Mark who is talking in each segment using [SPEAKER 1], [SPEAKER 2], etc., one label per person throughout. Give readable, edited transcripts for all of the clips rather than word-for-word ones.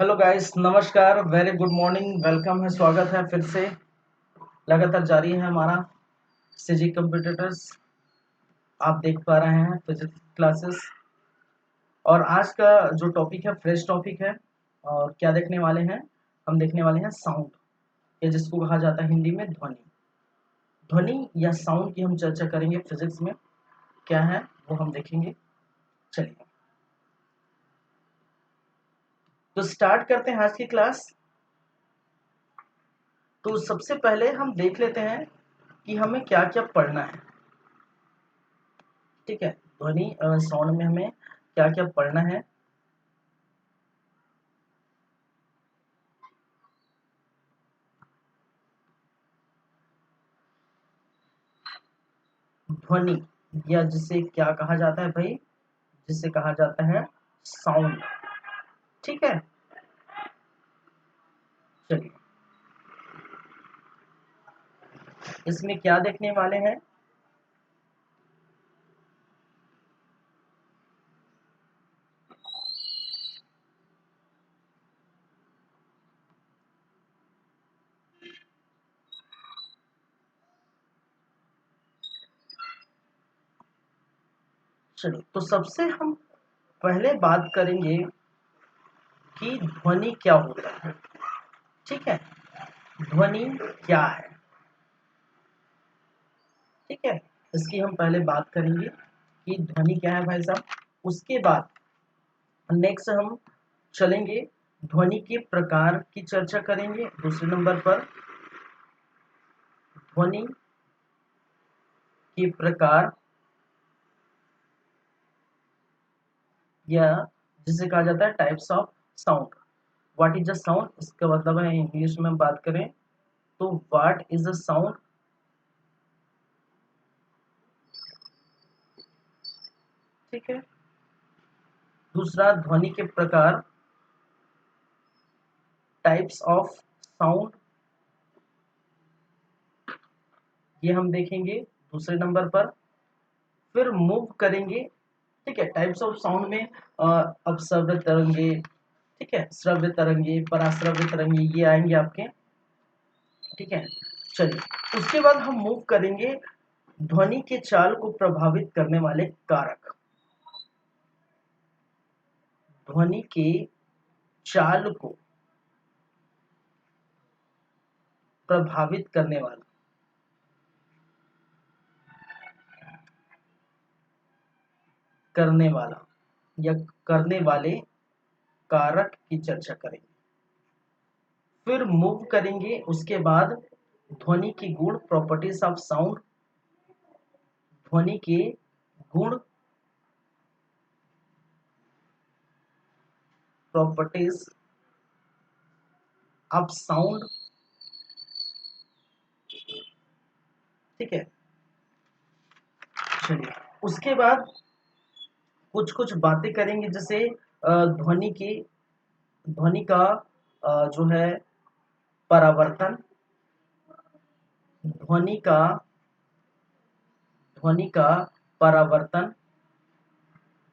[SPEAKER 1] Hello guys, नमस्कार, very good morning, welcome है, स्वागत है फिर से। लगातार जारी है हमारा सीजी कंप्यूटर्स। आप देख पा रहे हैं फिजिक्स क्लासेस। और आज का जो टॉपिक है फ्रेश टॉपिक है। और क्या देखने वाले हैं? हम देखने वाले हैं साउंड, या जिसको कहा जाता है हिंदी में ध्वनि। ध्वनि या साउंड की हम चर्चा करेंगे फिजिक्स में। क्या है वो हम देखेंगे। चलिए तो स्टार्ट करते हैं आज की क्लास। तो सबसे पहले हम देख लेते हैं कि हमें क्या क्या पढ़ना है। ठीक है, ध्वनि साउंड में हमें क्या क्या पढ़ना है। ध्वनि या जिसे क्या कहा जाता है भाई, जिसे कहा जाता है साउंड। ठीक है, चलिए इसमें क्या देखने वाले हैं। चलिए तो सबसे हम पहले बात करेंगे कि ध्वनि क्या होता है। ठीक है, ध्वनि क्या है। ठीक है, इसकी हम पहले बात करेंगे कि ध्वनि क्या है भाई साहब। उसके बाद नेक्स्ट हम चलेंगे, ध्वनि के प्रकार की चर्चा करेंगे दूसरे नंबर पर। ध्वनि के प्रकार, या जिसे कहा जाता है types of sound. What is a sound, इसका मतलब है इंग्लिश में बात करें तो व्हाट इज अ साउंड। ठीक है, दूसरा ध्वनि के प्रकार, टाइप्स ऑफ साउंड, ये हम देखेंगे दूसरे नंबर पर। फिर मूव करेंगे। ठीक है, टाइप्स ऑफ साउंड में अपश्रव्य तरंगे, ठीक है, श्रव्य तरंगे, पराश्रव्य तरंगे, ये आएंगे आपके। ठीक है, चलिए उसके बाद हम मूव करेंगे ध्वनि के चाल को प्रभावित करने वाले कारक। ध्वनि के चाल को प्रभावित करने वाला या करने वाले कारक की चर्चा करेंगे। फिर मूव करेंगे उसके बाद ध्वनि की गुण, प्रॉपर्टीज ऑफ साउंड। ध्वनि के गुण, प्रॉपर्टीज ऑफ साउंड। ठीक है, चलिए उसके बाद कुछ कुछ बातें करेंगे, जैसे ध्वनि की, ध्वनि का जो है परावर्तन, ध्वनि का ध्वनि का परावर्तन,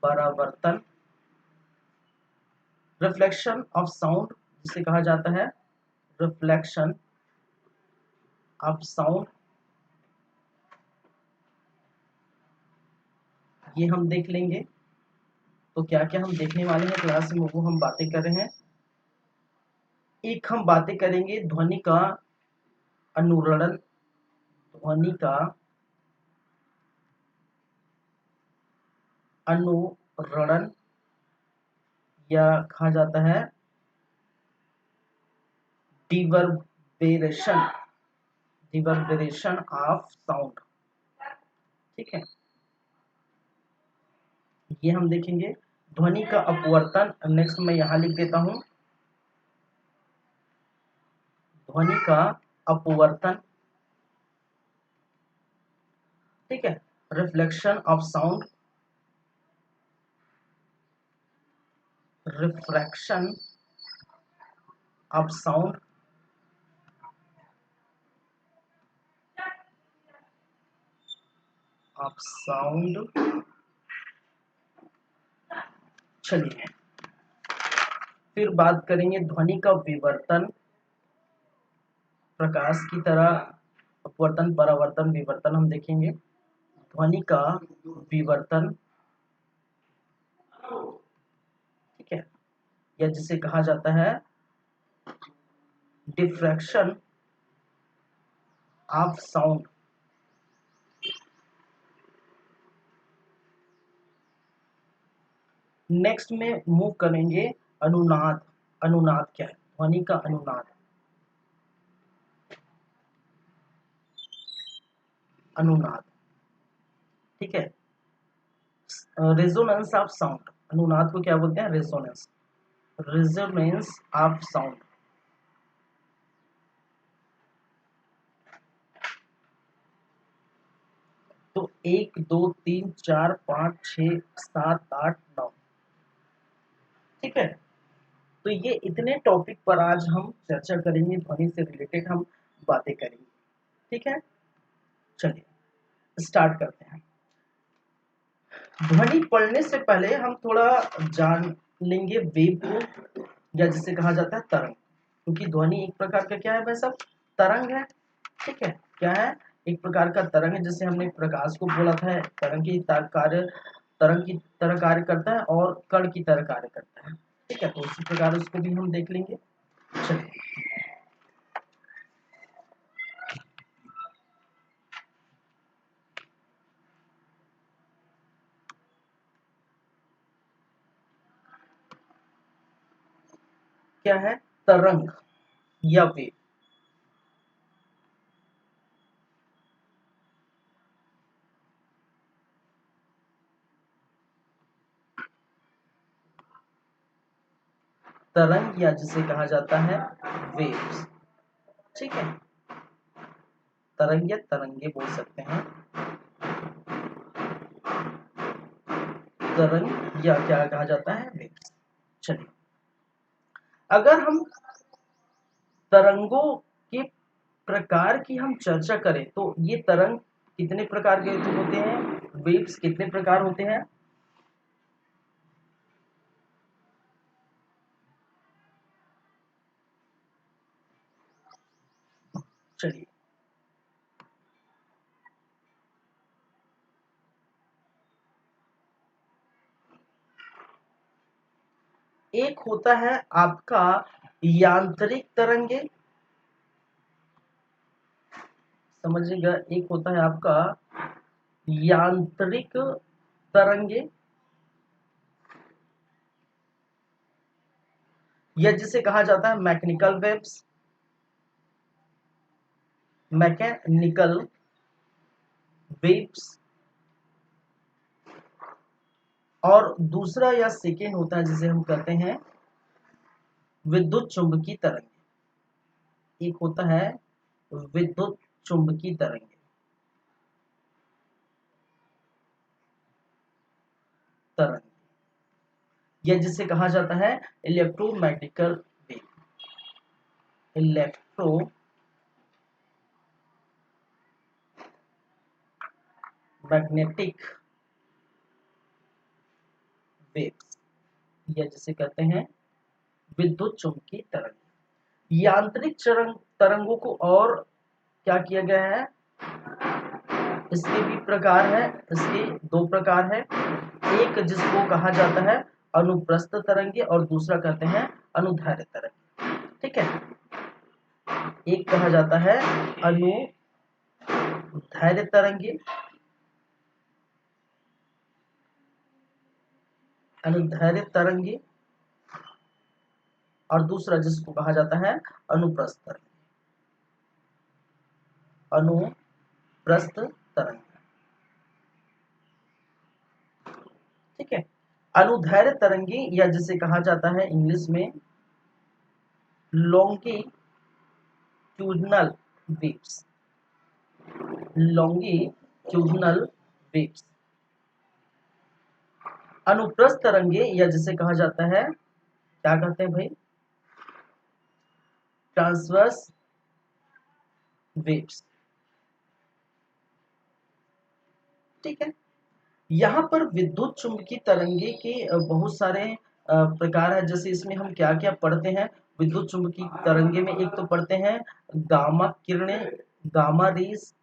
[SPEAKER 1] परावर्तन, रिफ्लेक्शन ऑफ साउंड, जिसे कहा जाता है रिफ्लेक्शन ऑफ साउंड, ये हम देख लेंगे। तो क्या क्या हम देखने वाले हैं क्लास में वो हम बातें कर रहे हैं। एक हम बातें करेंगे ध्वनि का अनुरणन, ध्वनि का अनुरणन, या कहा जाता है रिवर्बेरेशन, रिवर्बेरेशन ऑफ साउंड। ठीक है, ये हम देखेंगे। ध्वनि का अपवर्तन, नेक्स्ट मैं यहां लिख देता हूं, ध्वनि का अपवर्तन। ठीक है, reflection of sound, refraction of sound, of sound. चलिए फिर बात करेंगे ध्वनि का विवर्तन, प्रकाश की तरह अपवर्तन, परावर्तन, विवर्तन हम देखेंगे। ध्वनि का विवर्तन, ठीक है, या जिसे कहा जाता है डिफ्रैक्शन ऑफ साउंड। नेक्स्ट में मूव करेंगे अनुनाद। अनुनाद क्या है? ध्वनि का अनुनाद, अनुनाद, ठीक है। रेजोनेंस ऑफ साउंड, अनुनाद को क्या बोलते हैं? Resonance, resonance of sound. तो 1 2 3 4 5 6 7 8 9, ठीक है। तो ये इतने टॉपिक पर आज हम चर्चा करेंगे, ध्वनि से रिलेटेड हम बातें करेंगे, ठीक है। चलिए स्टार्ट करते हैं। ध्वनि पढ़ने से पहले हम थोड़ा जान लेंगे वेव को, या जिसे कहा जाता है तरंग, क्योंकि ध्वनि एक प्रकार का क्या है भाई साहब? तरंग है, ठीक है। क्या है? एक प्रकार का तरंग है। जैसे हमने प्रकाश को बोला था तरंग की कार्य, तरंग की तरह कार्य करता है और कण की तरह कार्य करता है, ठीक है। तो उसी प्रकार उसको भी हम देख लेंगे। चलिए क्या है तरंग या वेव? तरंग या जिसे कहा जाता है वेव्स, ठीक है। तरंग या तरंगे बोल सकते हैं। तरंग या क्या कहा जाता है? वेव्स। चलिए अगर हम तरंगों के प्रकार की हम चर्चा करें तो ये तरंग कितने प्रकार के होते हैं? वेव्स कितने प्रकार होते हैं? चलिए एक होता है आपका यांत्रिक तरंगे, समझिएगा। एक होता है आपका यांत्रिक तरंगे, या जिसे कहा जाता है मैकेनिकल वेव्स, मैकेनिकल वेव्स। और दूसरा या सेकेंड होता है जिसे हम कहते हैं विद्युत चुंबकीय तरंगे। एक होता है विद्युत चुंबकीय तरंगे, तरंग, या जिसे कहा जाता है इलेक्ट्रोमैग्नेटिकल वेव, इलेक्ट्रो मैग्नेटिक वेव्स, या जिसे कहते हैं विद्युत चुंबकीय तरंग। यांत्रिक तरंगों को और क्या किया गया है? इसके भी प्रकार है, इसके दो प्रकार है। एक जिसको कहा जाता है अनुप्रस्थ तरंगे और दूसरा कहते हैं अनुदैर्ध्य तरंगे, ठीक है। एक कहा जाता है अनुदैर्ध्य तरंगे, अनुदैर्ध्य तरंगे, और दूसरा जिसको कहा जाता है अनुप्रस्थ तरंगे, अनुप्रस्थ तरंग, ठीक है। अनुदैर्ध्य तरंगे या जिसे कहा जाता है इंग्लिश में लॉन्गिट्यूडनल वेव्स, लॉन्गिट्यूडनल वेव्स। अनुप्रस्थ तरंगे या जिसे कहा जाता है, क्या कहते हैं भाई? ट्रांसवर्स वेव्स, ठीक है। यहाँ पर विद्युत चुंबकीय तरंगे के बहुत सारे प्रकार है। जैसे इसमें हम क्या क्या पढ़ते हैं, विद्युत चुंबकीय तरंगे में एक तो पढ़ते हैं गामा किरणें, गामा रेज,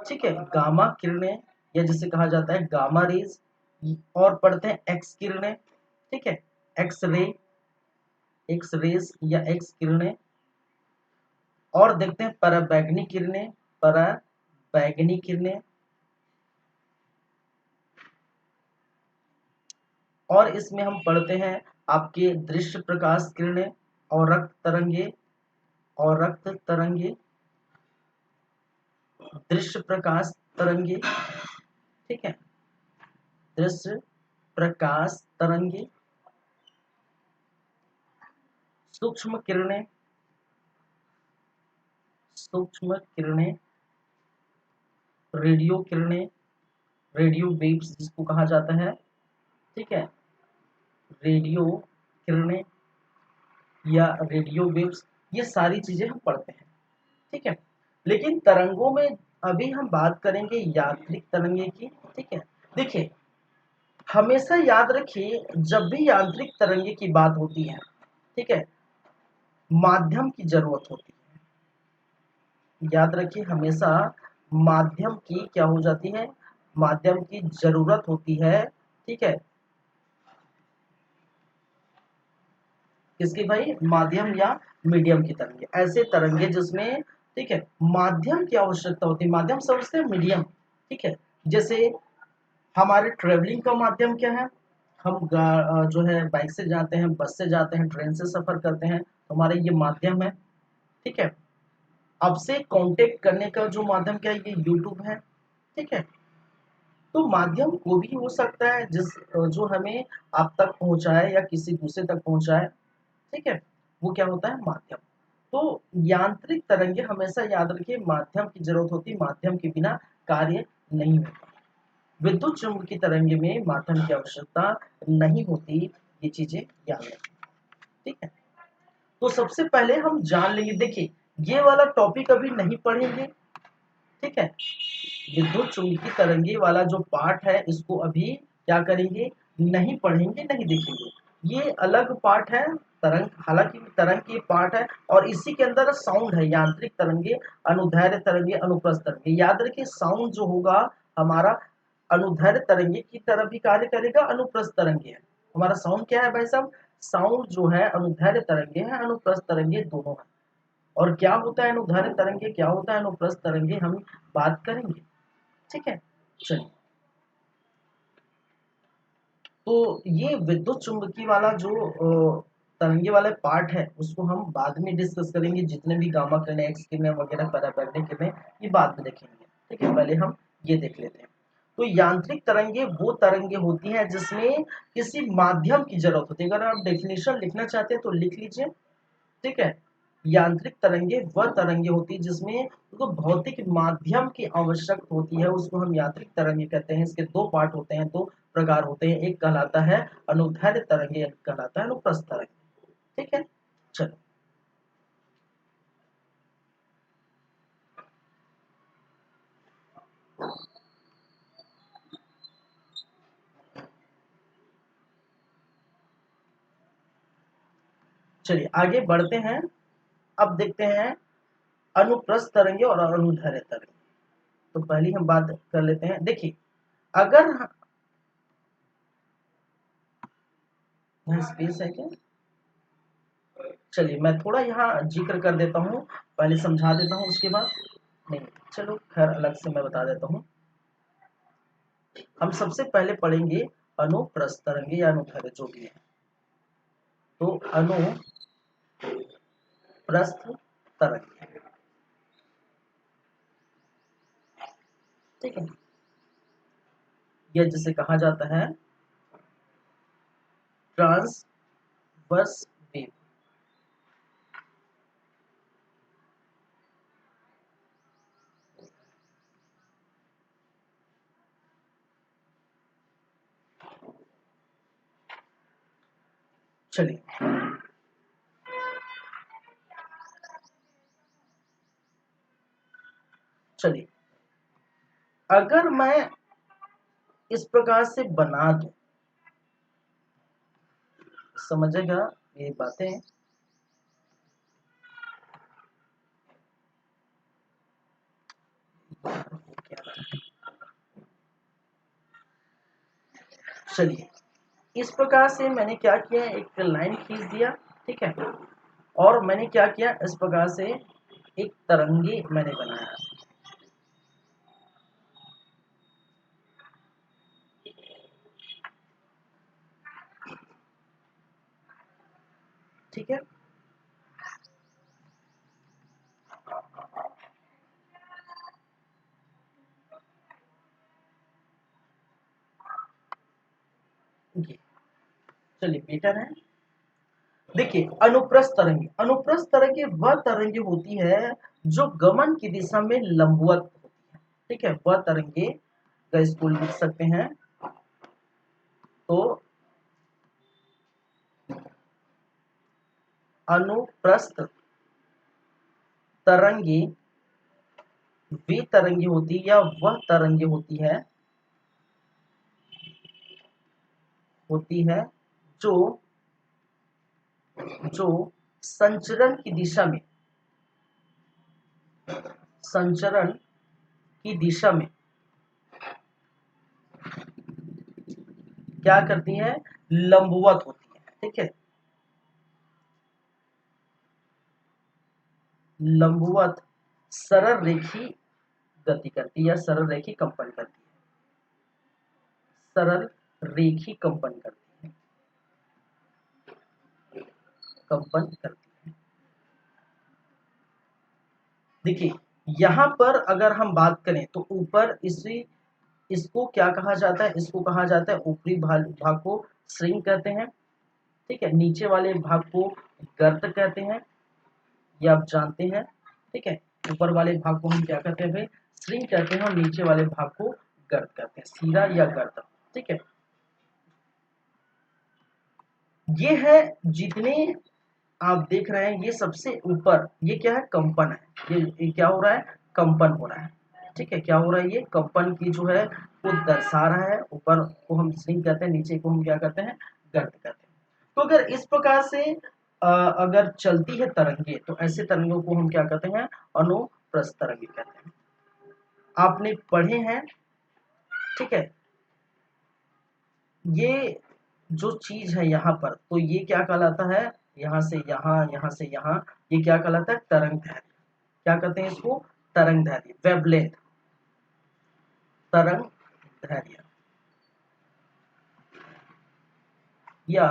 [SPEAKER 1] ठीक है, गामा किरणें या जिसे कहा जाता है गामा रेज, और पढ़ते हैं एक्स किरणें, ठीक है, एक्स रे, एक्स रेज या एक्स किरणें, और देखते हैं पराबैंगनी किरणें, पराबैंगनी किरणें, और इसमें हम पढ़ते हैं आपके दृश्य प्रकाश किरणें और रक्त तरंगे, और रक्त तरंगे, दृश्य प्रकाश तरंगे, ठीक है, दृश्य प्रकाश तरंगे, सूक्ष्म किरणें, सूक्ष्म किरणें, रेडियो किरणें, रेडियो वेव्स जिसको कहा जाता है, ठीक है, रेडियो किरणें या रेडियो वेव्स, ये सारी चीजें हम पढ़ते हैं, ठीक है। लेकिन तरंगों में अभी हम बात करेंगे यांत्रिक तरंगे की, ठीक है। देखिए, हमेशा याद रखिए जब भी यांत्रिक तरंगे की बात होती है, ठीक है, माध्यम की जरूरत होती है। याद रखिए हमेशा माध्यम की क्या हो जाती है, माध्यम की जरूरत होती है, ठीक है, किसकी भाई, माध्यम या मीडियम की तरंगे, ऐसे तरंगे जिसमें, ठीक है, माध्यम की आवश्यकता होती है। माध्यम समझते हैं, मीडियम, ठीक है। जैसे हमारे ट्रेवलिंग का माध्यम क्या है, हम जो है बाइक से जाते हैं, बस से जाते हैं, ट्रेन से सफर करते हैं, तो हमारे ये माध्यम है, ठीक है। आपसे कांटेक्ट करने का जो माध्यम क्या है, ये यूट्यूब है, ठीक है। तो माध्यम वो भी हो सकता है जिस जो हमें आप तक पहुंचाए या किसी दूसरे तक पहुंचाए, ठीक है, वो क्या होता है, माध्यम। तो यांत्रिक तरंगे हमेशा याद रखिए माध्यम की जरूरत होती है, माध्यम के बिना कार्य नहीं होता। विद्युत चुम्बकीय तरंगे में माध्यम की आवश्यकता नहीं होती, ये चीजें याद रखें, ठीक है। तो सबसे पहले हम जान लेंगे, देखिए ये वाला टॉपिक अभी नहीं पढ़ेंगे, ठीक है, विद्युत चुम्बकीय तरंगे वाला जो पार्ट है इसको अभी क्या करेंगे, नहीं पढ़ेंगे, नहीं देखेंगे, ये अलग पार्ट है। तरंग, हालांकि तरंग की पार्ट है, और इसी के अंदर साउंड है, यांत्रिक तरंगे, अनुदैर्ध्य तरंगे, अनुप्रस्थ तरंगे। याद रखिए साउंड जो होगा हमारा अनुदैर्ध्य तरंगे की तरह भी कार्य करेगा, अनुप्रस्थ तरंगे है। हमारा साउंड क्या है भाई साहब, साउंड जो है अनुदैर्ध्य तरंगे है, अनुप्रस्थ तरंगे दोनों है। और क्या होता है अनुदैर्ध्य तरंगे, क्या होता है अनुप्रस्थ तरंगे, हम बात करेंगे, ठीक है। चलिए, तो ये विद्युत चुंबकीय वाला जो तरंगे वाला पार्ट है उसको हम बाद में डिस्कस करेंगे, जितने भी गामा किरणें, एक्स किरणें वगैरह, पराबैंगनी किरणें, ये बाद में देखेंगे, ठीक है। पहले हम ये देख लेते हैं। तो यांत्रिक तरंगे वो तरंगे होती हैं जिसमें किसी माध्यम की जरूरत होती है। अगर आप डेफिनेशन लिखना चाहते हैं तो लिख लीजिए, ठीक है। यांत्रिक तरंगे वह तरंगे होती है जिसमें तो भौतिक माध्यम की आवश्यकता होती है, उसको हम यांत्रिक तरंगे कहते हैं। इसके दो पार्ट होते हैं, दो प्रकार होते हैं, एक कहलाता है अनुदैर्ध्य तरंगे, एक कहलाता है अनुप्रस्थ तरंगे, ठीक है। चलो, चलिए आगे बढ़ते हैं। अब देखते हैं अनुप्रस्थ तरंगे और अनुदैर्ध्य तरंगे। तो पहली हम बात कर लेते हैं। देखिए, अगर यहाँ स्पेस है क्या, चलिए मैं थोड़ा यहाँ जिक्र कर देता हूँ, पहले समझा देता हूँ उसके बाद, नहीं चलो खैर अलग से मैं बता देता हूँ। हम सबसे पहले पढ़ेंगे अनुप्रस्थ तरंगे या अनुदैर्ध्य जो भी है। तो अनुप्रस्थ तरंगे, ठीक है, यह जिसे कहा जाता है ट्रांसवर्स वेव। चलिए, चलिए अगर मैं इस प्रकार से बना दूं, समझेगा ये बातें। चलिए, इस प्रकार से मैंने क्या किया, एक लाइन खींच दिया, ठीक है, और मैंने क्या किया, इस प्रकार से एक तरंगी मैंने बनाया। ठीक है, ये चलिए बेटर है। देखिए, अनुप्रस्थ तरंगे, अनुप्रस्थ तरंगे वह तरंगे होती है जो गमन की दिशा में लंबवत होती है। ठीक है, वह तरंगे का इसको लिख सकते हैं तो अनुप्रस्थ तरंगे वे तरंगे होती है या वह तरंगे होती है जो जो संचरण की दिशा में, संचरण की दिशा में क्या करती है, लंबवत होती है। ठीक है, लंबवत सरल रेखी गति करती है या सरल रेखी कंपन करती है, सरल रेखी कंपन करती है, कंपन करती है। देखिए, यहां पर अगर हम बात करें तो ऊपर इसी, इसको क्या कहा जाता है, इसको कहा जाता है ऊपरी भाग को श्रिंक कहते हैं। ठीक है, नीचे वाले भाग को गर्त कहते हैं, ये आप जानते हैं। ठीक है, ऊपर वाले भाग को हम क्या कहते हैं भाई, श्रिंक कहते हैं, और नीचे वाले भाग को गर्त कहते हैं, सीरा या गर्त। ठीक है, ये है जितने आप देख रहे हैं, ये सबसे ऊपर ये क्या है, कंपन है। ये क्या हो रहा है, कंपन हो रहा है। ठीक है, क्या हो रहा है, ये कंपन की जो है वो दर्शा रहा है। ऊपर को हम स्विंग कहते हैं, नीचे को हम क्या कहते हैं, गर्त कहते हैं। तो अगर इस प्रकार से अगर चलती है तरंगे, तो ऐसे तरंगों को हम क्या कहते हैं, अनुप्रस्थ तरंगे कहते हैं। आपने पढ़े हैं। ठीक है, ये जो चीज है यहाँ पर, तो ये क्या कहलाता है, यहाँ से यहाँ, यहाँ से यहाँ, ये क्या कहलाता है, तरंग दैर्घ्य। क्या कहते हैं इसको, तरंग दैर्घ्य, वेवलेंथ, तरंग दैर्घ्य, या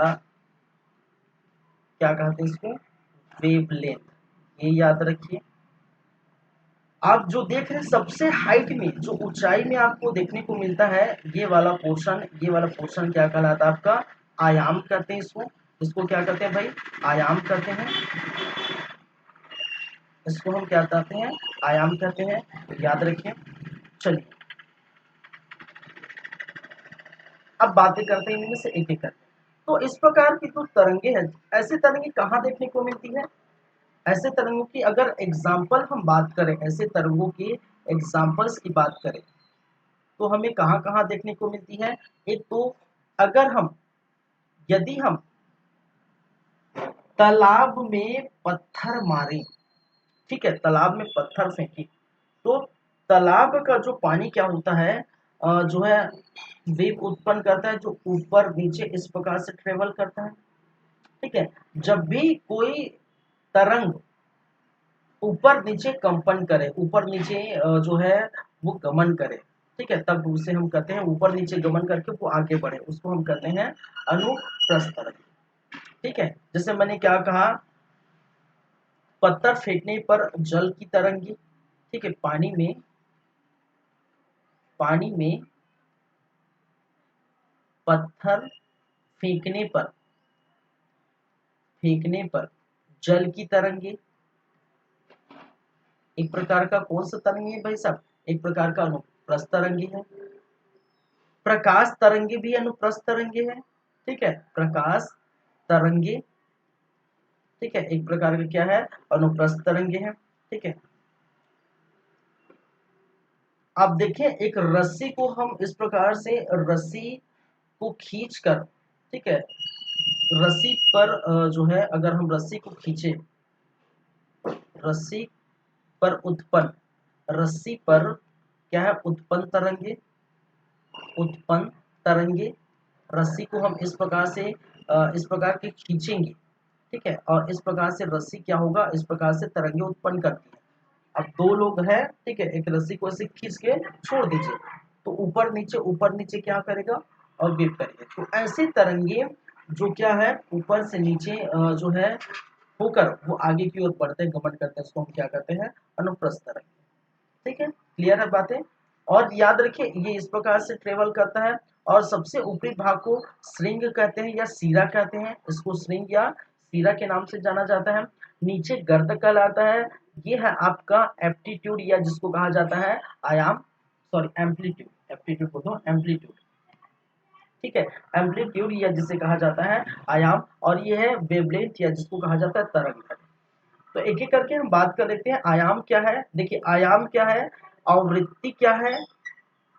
[SPEAKER 1] क्या कहते हैं इसको, वेवलेंथ। ये याद रखिए। आप जो देख रहे हैं सबसे हाइट में, जो ऊंचाई में आपको देखने को मिलता है, ये वाला पोर्शन, ये वाला पोर्शन क्या कहलाता है आपका, आयाम कहते हैं इसको। इसको क्या कहते हैं भाई, आयाम कहते हैं। इसको हम क्या कहते हैं, आयाम कहते हैं, याद रखिए। चलिए, अब बातें करते हैं इनमें से एक एक करके। तो इस प्रकार की जो तरंगे हैं, ऐसी तरंगे कहाँ देखने को मिलती है, ऐसे तरंगों की अगर एग्जाम्पल हम बात करें, ऐसे तरंगों की एग्जाम्पल्स की बात करें, तो हमें कहाँ कहाँ देखने को मिलती है। एक तो अगर हम, यदि हम तालाब में पत्थर मारें, ठीक है, तालाब में पत्थर फेंके, तो तालाब का जो पानी क्या होता है, जो है वेव उत्पन्न करता है, जो ऊपर नीचे इस प्रकार से ट्रेवल करता है। ठीक है, जब भी कोई तरंग ऊपर नीचे कंपन करे, ऊपर नीचे जो है वो गमन करे, ठीक है, तब उसे हम कहते हैं, ऊपर नीचे गमन करके वो आगे बढ़े, उसको हम कहते हैं अनुप्रस्थ तरंग। ठीक है, जैसे मैंने क्या कहा, पत्थर फेंकने पर जल की तरंगी। ठीक है, पानी में पत्थर फेंकने पर, जल की तरंगी एक प्रकार का कौन सा तरंगी है भाई साहब, एक प्रकार का अनुप्रस्थ तरंगी है। प्रकाश तरंगे भी अनुप्रस्थ तरंगे है। ठीक है, प्रकाश तरंगे, ठीक है, एक प्रकार का क्या है, अनुप्रस्थ तरंगे है। ठीक है, आप देखें, एक रस्सी को हम इस प्रकार से, रस्सी को खींचकर, ठीक है, रस्सी पर जो है अगर हम रस्सी को खींचे, रस्सी पर उत्पन्न, रस्सी पर क्या है उत्पन्न तरंगे, उत्पन्न तरंगे, रस्सी को हम इस प्रकार से इस प्रकार के खींचेंगे, ठीक है, और इस प्रकार से रस्सी क्या होगा, इस प्रकार से तरंगे उत्पन्न करती है। अब दो लोग हैं, ठीक है, एक रस्सी को ऐसे खींच के छोड़ दीजिए तो ऊपर नीचे क्या करेगा और वेव करेगा। तो ऐसे तरंगे जो क्या है ऊपर से नीचे जो है होकर वो आगे की ओर बढ़ते गमन करते हैं, इसको हम क्या कहते हैं, अनुप्रस्थ तरंग। ठीक है, क्लियर है बातें। और याद रखिए ये इस प्रकार से ट्रेवल करता है और सबसे ऊपरी भाग को श्रृंग कहते हैं या सीरा कहते हैं, इसको श्रृंग या सीरा के नाम से जाना जाता है। नीचे गर्द कहलाता है, ये है आपका एप्टीट्यूड या जिसको कहा जाता है आयाम, सॉरी एम्पलीट्यूड, एप्टीट्यूड बोलते हो एम्पलीट्यूड, ठीक है, एम्पलीट्यूड या जिसे कहा जाता है आयाम, और ये है वेवलेंथ या जिसको कहा जाता है तरंग। तो एक एक करके हम बात कर लेते हैं। आयाम क्या है, देखिए आयाम क्या है, आवृत्ति क्या है,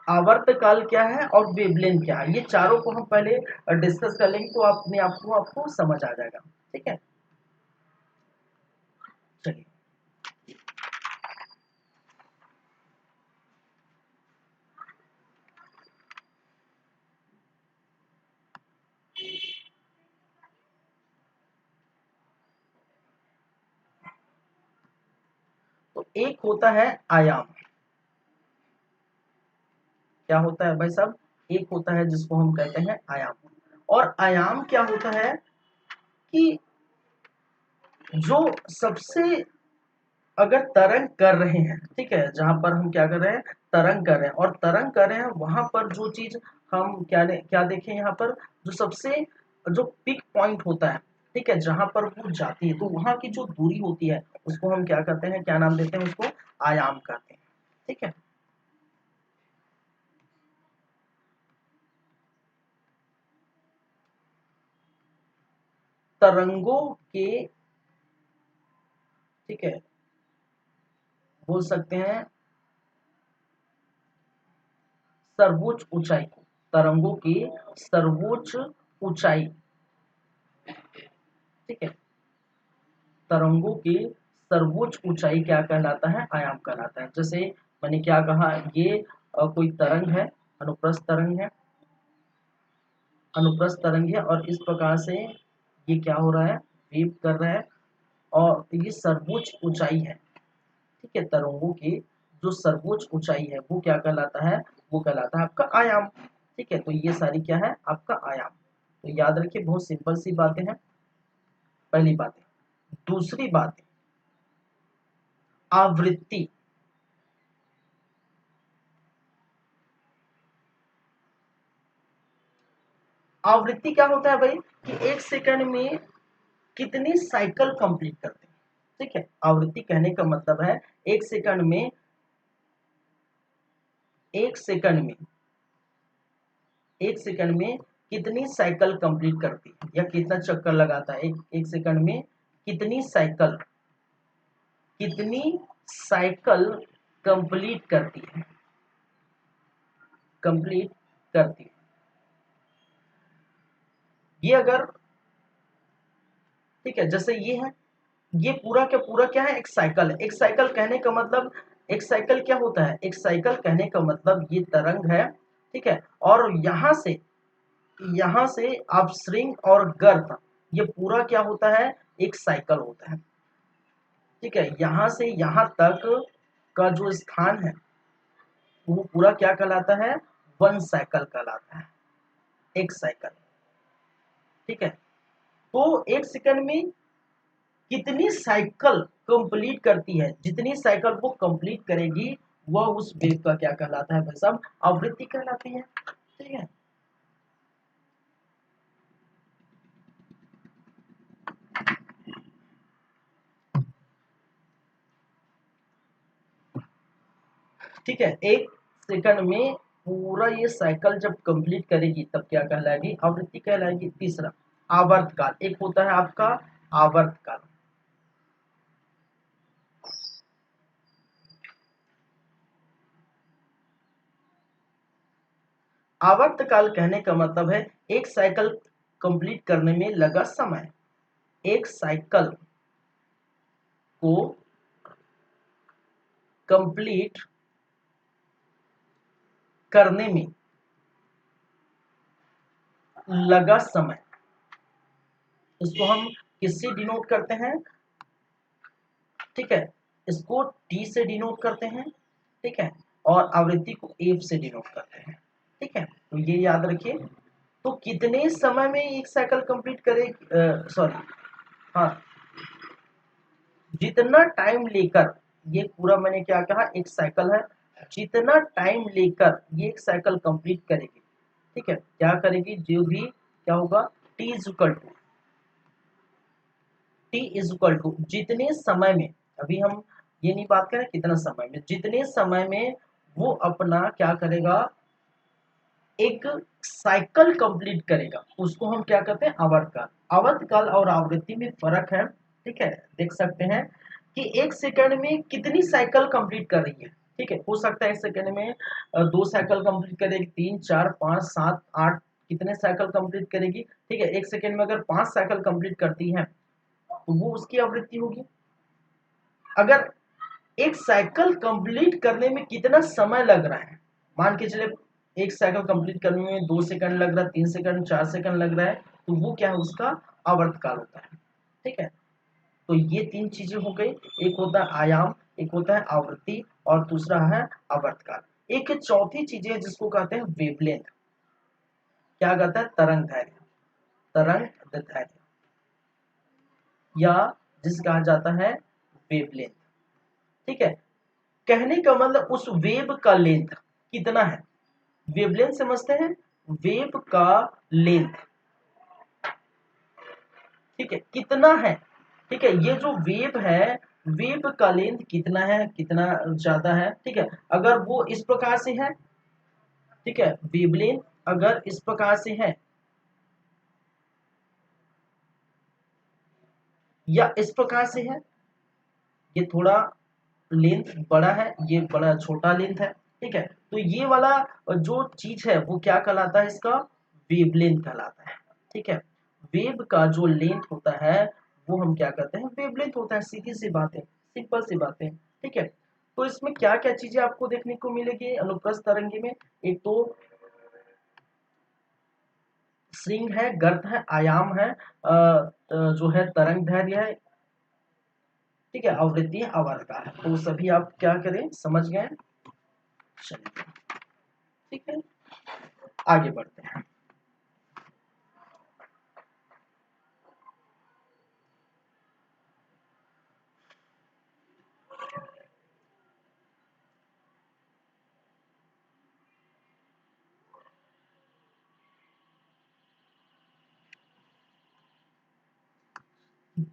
[SPEAKER 1] आवर्तकाल क्या है और वेवलेंथ क्या है, ये चारों को हम पहले डिस्कस कर लेंगे तो अपने आपको समझ आ जाएगा। ठीक है, चलिए। तो एक होता है आयाम, क्या होता है भाई साहब, एक होता है जिसको हम कहते हैं आयाम। और आयाम क्या होता है कि जो सबसे, अगर तरंग कर रहे हैं, ठीक है, जहां पर हम क्या कर रहे हैं तरंग कर रहे हैं, और तरंग कर रहे हैं वहां पर जो चीज हम क्या देखें यहाँ पर, जो सबसे जो पिक पॉइंट होता है, ठीक है, जहां पर वो जाती है तो वहां की जो दूरी होती है उसको हम क्या कहते हैं, क्या नाम देते हैं उसको, आयाम कहते हैं। ठीक है, तरंगों के, ठीक है, बोल सकते हैं सर्वोच्च ऊंचाई को, तरंगों की सर्वोच्च ऊंचाई, ठीक है, तरंगों की सर्वोच्च ऊंचाई क्या कहलाता है, आयाम कहलाता है। जैसे मैंने क्या कहा, ये कोई तरंग है, अनुप्रस्थ तरंग है, अनुप्रस्थ तरंग है, और इस प्रकार से ये क्या हो रहा है, वेव कर रहा है, और ये सर्वोच्च ऊंचाई है, ठीक है, तरंगों की जो सर्वोच्च ऊंचाई है वो क्या कहलाता है, वो कहलाता है आपका आयाम। ठीक है, तो ये सारी क्या है आपका आयाम। तो याद रखिए बहुत सिंपल सी बातें हैं, पहली बात है। दूसरी बात है आवृत्ति, आवृत्ति क्या होता है भाई, कि एक सेकंड में कितनी साइकिल कंप्लीट करते हैं। ठीक है, आवृत्ति कहने का मतलब है एक सेकंड में, एक सेकंड में, एक सेकंड में कितनी साइकिल कंप्लीट करती है या कितना चक्कर लगाता है, एक सेकंड में कितनी साइकिल, कितनी साइकिल कंप्लीट करती है, कंप्लीट करती है। ये अगर, ठीक है, जैसे ये है, ये पूरा क्या पूरा क्या है, एक साइकिल है। एक साइकिल कहने का मतलब, एक साइकिल क्या होता है, एक साइकिल कहने का मतलब ये तरंग है, ठीक है, और यहां से आप श्रृंग और गर्त, ये पूरा क्या होता है, एक साइकिल होता है। ठीक है, यहां से यहां तक का जो स्थान है वो पूरा क्या कहलाता है, वन साइकिल कहलाता है, एक साइकिल। ठीक है, तो एक सेकंड में कितनी साइकिल कंप्लीट करती है, जितनी साइकिल वो कंप्लीट करेगी वह उस वेव का क्या कहलाता है भाई साहब, आवृत्ति कहलाती है। ठीक है, ठीक है, एक सेकंड में पूरा ये साइकिल जब कंप्लीट करेगी तब क्या कहलाएगी, आवृत्ति कहलाएगी। तीसरा आवर्तकाल, एक होता है आपका आवर्तकाल। आवर्तकाल कहने का मतलब है एक साइकिल कंप्लीट करने में लगा समय। एक साइकिल को कंप्लीट करने में लगा समय, इसको हम किससे डिनोट करते हैं? ठीक है, इसको टी से डिनोट करते हैं। ठीक है, और आवृत्ति को एफ से डिनोट करते हैं। ठीक है, तो ये याद रखिए। तो कितने समय में एक साइकिल कंप्लीट करे, सॉरी, हाँ, जितना टाइम लेकर, ये पूरा मैंने क्या कहा, एक साइकिल है, जितना टाइम लेकर ये एक साइकिल कंप्लीट करेगी। ठीक है, क्या करेगी, जो भी क्या होगा, T is equal to, T is equal to जितने समय में, अभी हम ये नहीं बात करें कितना समय में, जितने समय में वो अपना क्या करेगा, एक साइकिल कंप्लीट करेगा, उसको हम क्या कहते हैं, आवर्तकाल। आवर्तकाल और आवृत्ति में फर्क है। ठीक है, देख सकते हैं कि एक सेकंड में कितनी साइकिल कंप्लीट कर रही है। ठीक है, हो सकता है एक सेकंड में 2 साइकिल कंप्लीट करेगी, 3, 4, 5, 7, 8, कितने साइकिल कंप्लीट करेगी। ठीक है, एक सेकंड में अगर 5 साइकिल कंप्लीट करती है तो वो उसकी आवृत्ति होगी। अगर एक साइकिल कंप्लीट करने में कितना समय लग रहा है, मान के चले एक साइकिल कंप्लीट करने में 2 सेकंड लग रहा है, 3 सेकंड, 4 सेकंड लग रहा है, तो वो क्या है, उसका आवर्तकाल होता है। ठीक है, तो ये 3 चीजें हो गई, एक होता है आयाम, एक होता है आवृत्ति, और दूसरा है आवर्तकाल। एक चौथी चीज है जिसको कहते हैं वेवलेंथ। क्या कहता है, तरंग दैर्घ्य, तरंग दैर्घ्य, या जिसे कहा जाता है वेवलेंथ। ठीक है, कहने का मतलब उस वेव का लेंथ कितना है, वेवलेंथ समझते हैं, वेव का लेंथ। ठीक है, कितना है। ठीक है, ये जो वेव है, वेव का लेंथ कितना है, कितना ज्यादा है। ठीक है, अगर वो इस प्रकार से है, ठीक है, वेवलेंथ अगर इस प्रकार से है या इस प्रकार से है, ये थोड़ा लेंथ बड़ा है, ये बड़ा छोटा लेंथ है। ठीक है, तो ये वाला जो चीज है वो क्या कहलाता है, इसका वेवलेंथ कहलाता है। ठीक है, वेव का जो लेंथ होता है वो हम क्या कहते हैं, वेवलेंथ होता है। सीधी सी बात है, सिंपल सी बात है। ठीक है, तो इसमें क्या क्या चीजें आपको देखने को मिलेगी अनुप्रस्थ तरंगी में, एक तो श्रृंग है, गर्त है, आयाम है, जो है तरंग दैर्घ्य है। ठीक है, आवृत्ति है, आवर्तकाल है। तो सभी आप क्या करें, समझ गए। चलिए, ठीक है, आगे बढ़ते हैं।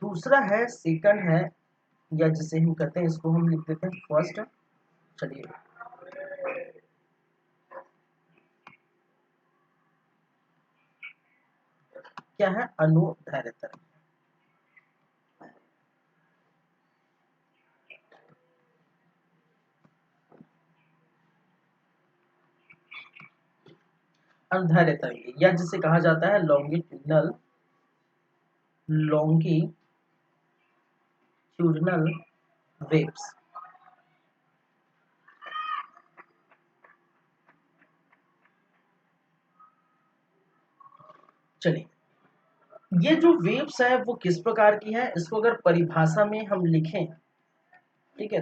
[SPEAKER 1] दूसरा है, सेकंड है, या जिसे हम कहते हैं, इसको हम लिख देते हैं फर्स्ट। चलिए, क्या है, अनुदैर्घ्य तरंग। अनुदैर्घ्य तरंग, या जिसे कहा जाता है लॉन्गिट्यूडनल, लॉन्गिट्यूडनल वेव्स। चलिए, ये जो वेव्स है वो किस प्रकार की है, इसको अगर परिभाषा में हम लिखें, ठीक है,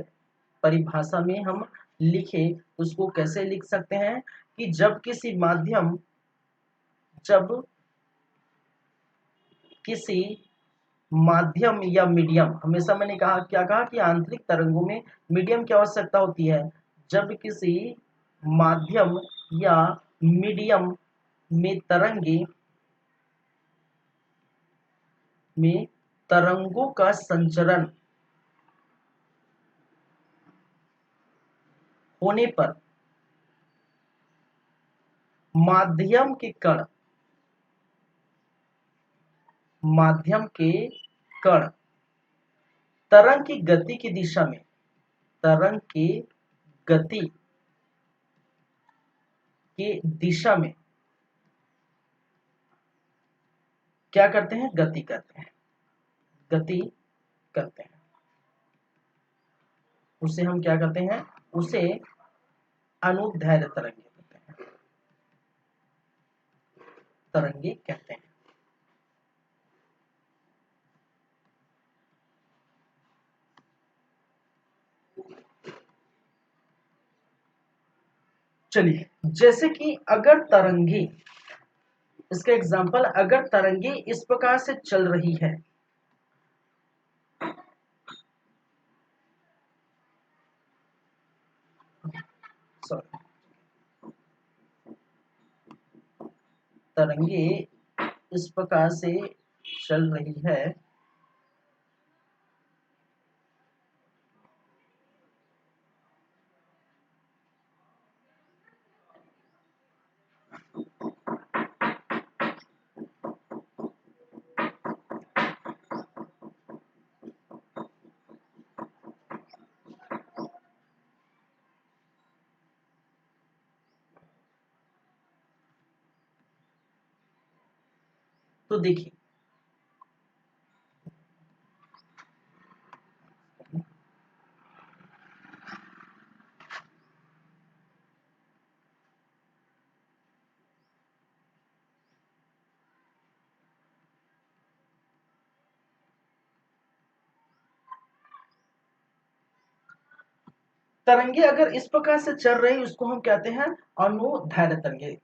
[SPEAKER 1] परिभाषा में हम लिखें, उसको कैसे लिख सकते हैं कि जब किसी माध्यम, जब किसी माध्यम या मीडियम, हमेशा मैंने कहा, क्या कहा कि आंतरिक तरंगों में मीडियम की आवश्यकता होती है। जब किसी माध्यम या मीडियम में तरंगों का संचरण होने पर माध्यम के कण, माध्यम के कण तरंग की गति की दिशा में, तरंग की गति के दिशा में क्या करते हैं, गति करते हैं, गति करते हैं, उसे हम क्या करते हैं, उसे अनुदैर्ध्य तरंगे कहते हैं, तरंगे कहते हैं। चलिए, जैसे कि अगर तरंगे, इसका एग्जांपल, अगर तरंगे इस प्रकार से चल रही है, सॉरी, तरंगे इस प्रकार से चल रही है, तो देखिए, तरंगे अगर इस प्रकार से चल रही, उसको हम कहते हैं अनुदैर्ध्य तरंगे।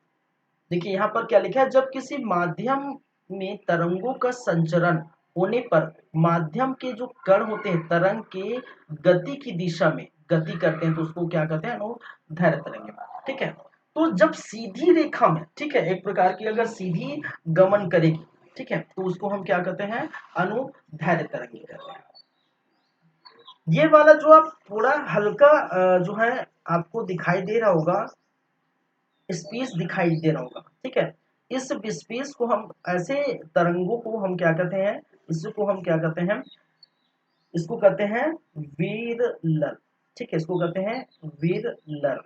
[SPEAKER 1] देखिए यहाँ पर क्या लिखा है, जब किसी माध्यम में तरंगों का संचरण होने पर माध्यम के जो कण होते हैं तरंग के गति की दिशा में गति करते हैं, तो उसको क्या कहते हैं, अनुदैर्ध्य तरंगे। ठीक है, तो जब सीधी रेखा में, ठीक है, एक प्रकार की अगर सीधी गमन करेगी, ठीक है, तो उसको हम क्या कहते हैं, अनुदैर्ध्य तरंगे कहते हैं। ये वाला जो आप थोड़ा हल्का जो है आपको दिखाई दे रहा होगा, स्पेस दिखाई दे रहा होगा, ठीक है, इस स्पेस को हम, ऐसे तरंगों को हम क्या कहते हैं, इसको हम क्या कहते हैं, इसको कहते हैं विरलन। ठीक है, इसको कहते हैं विरलन,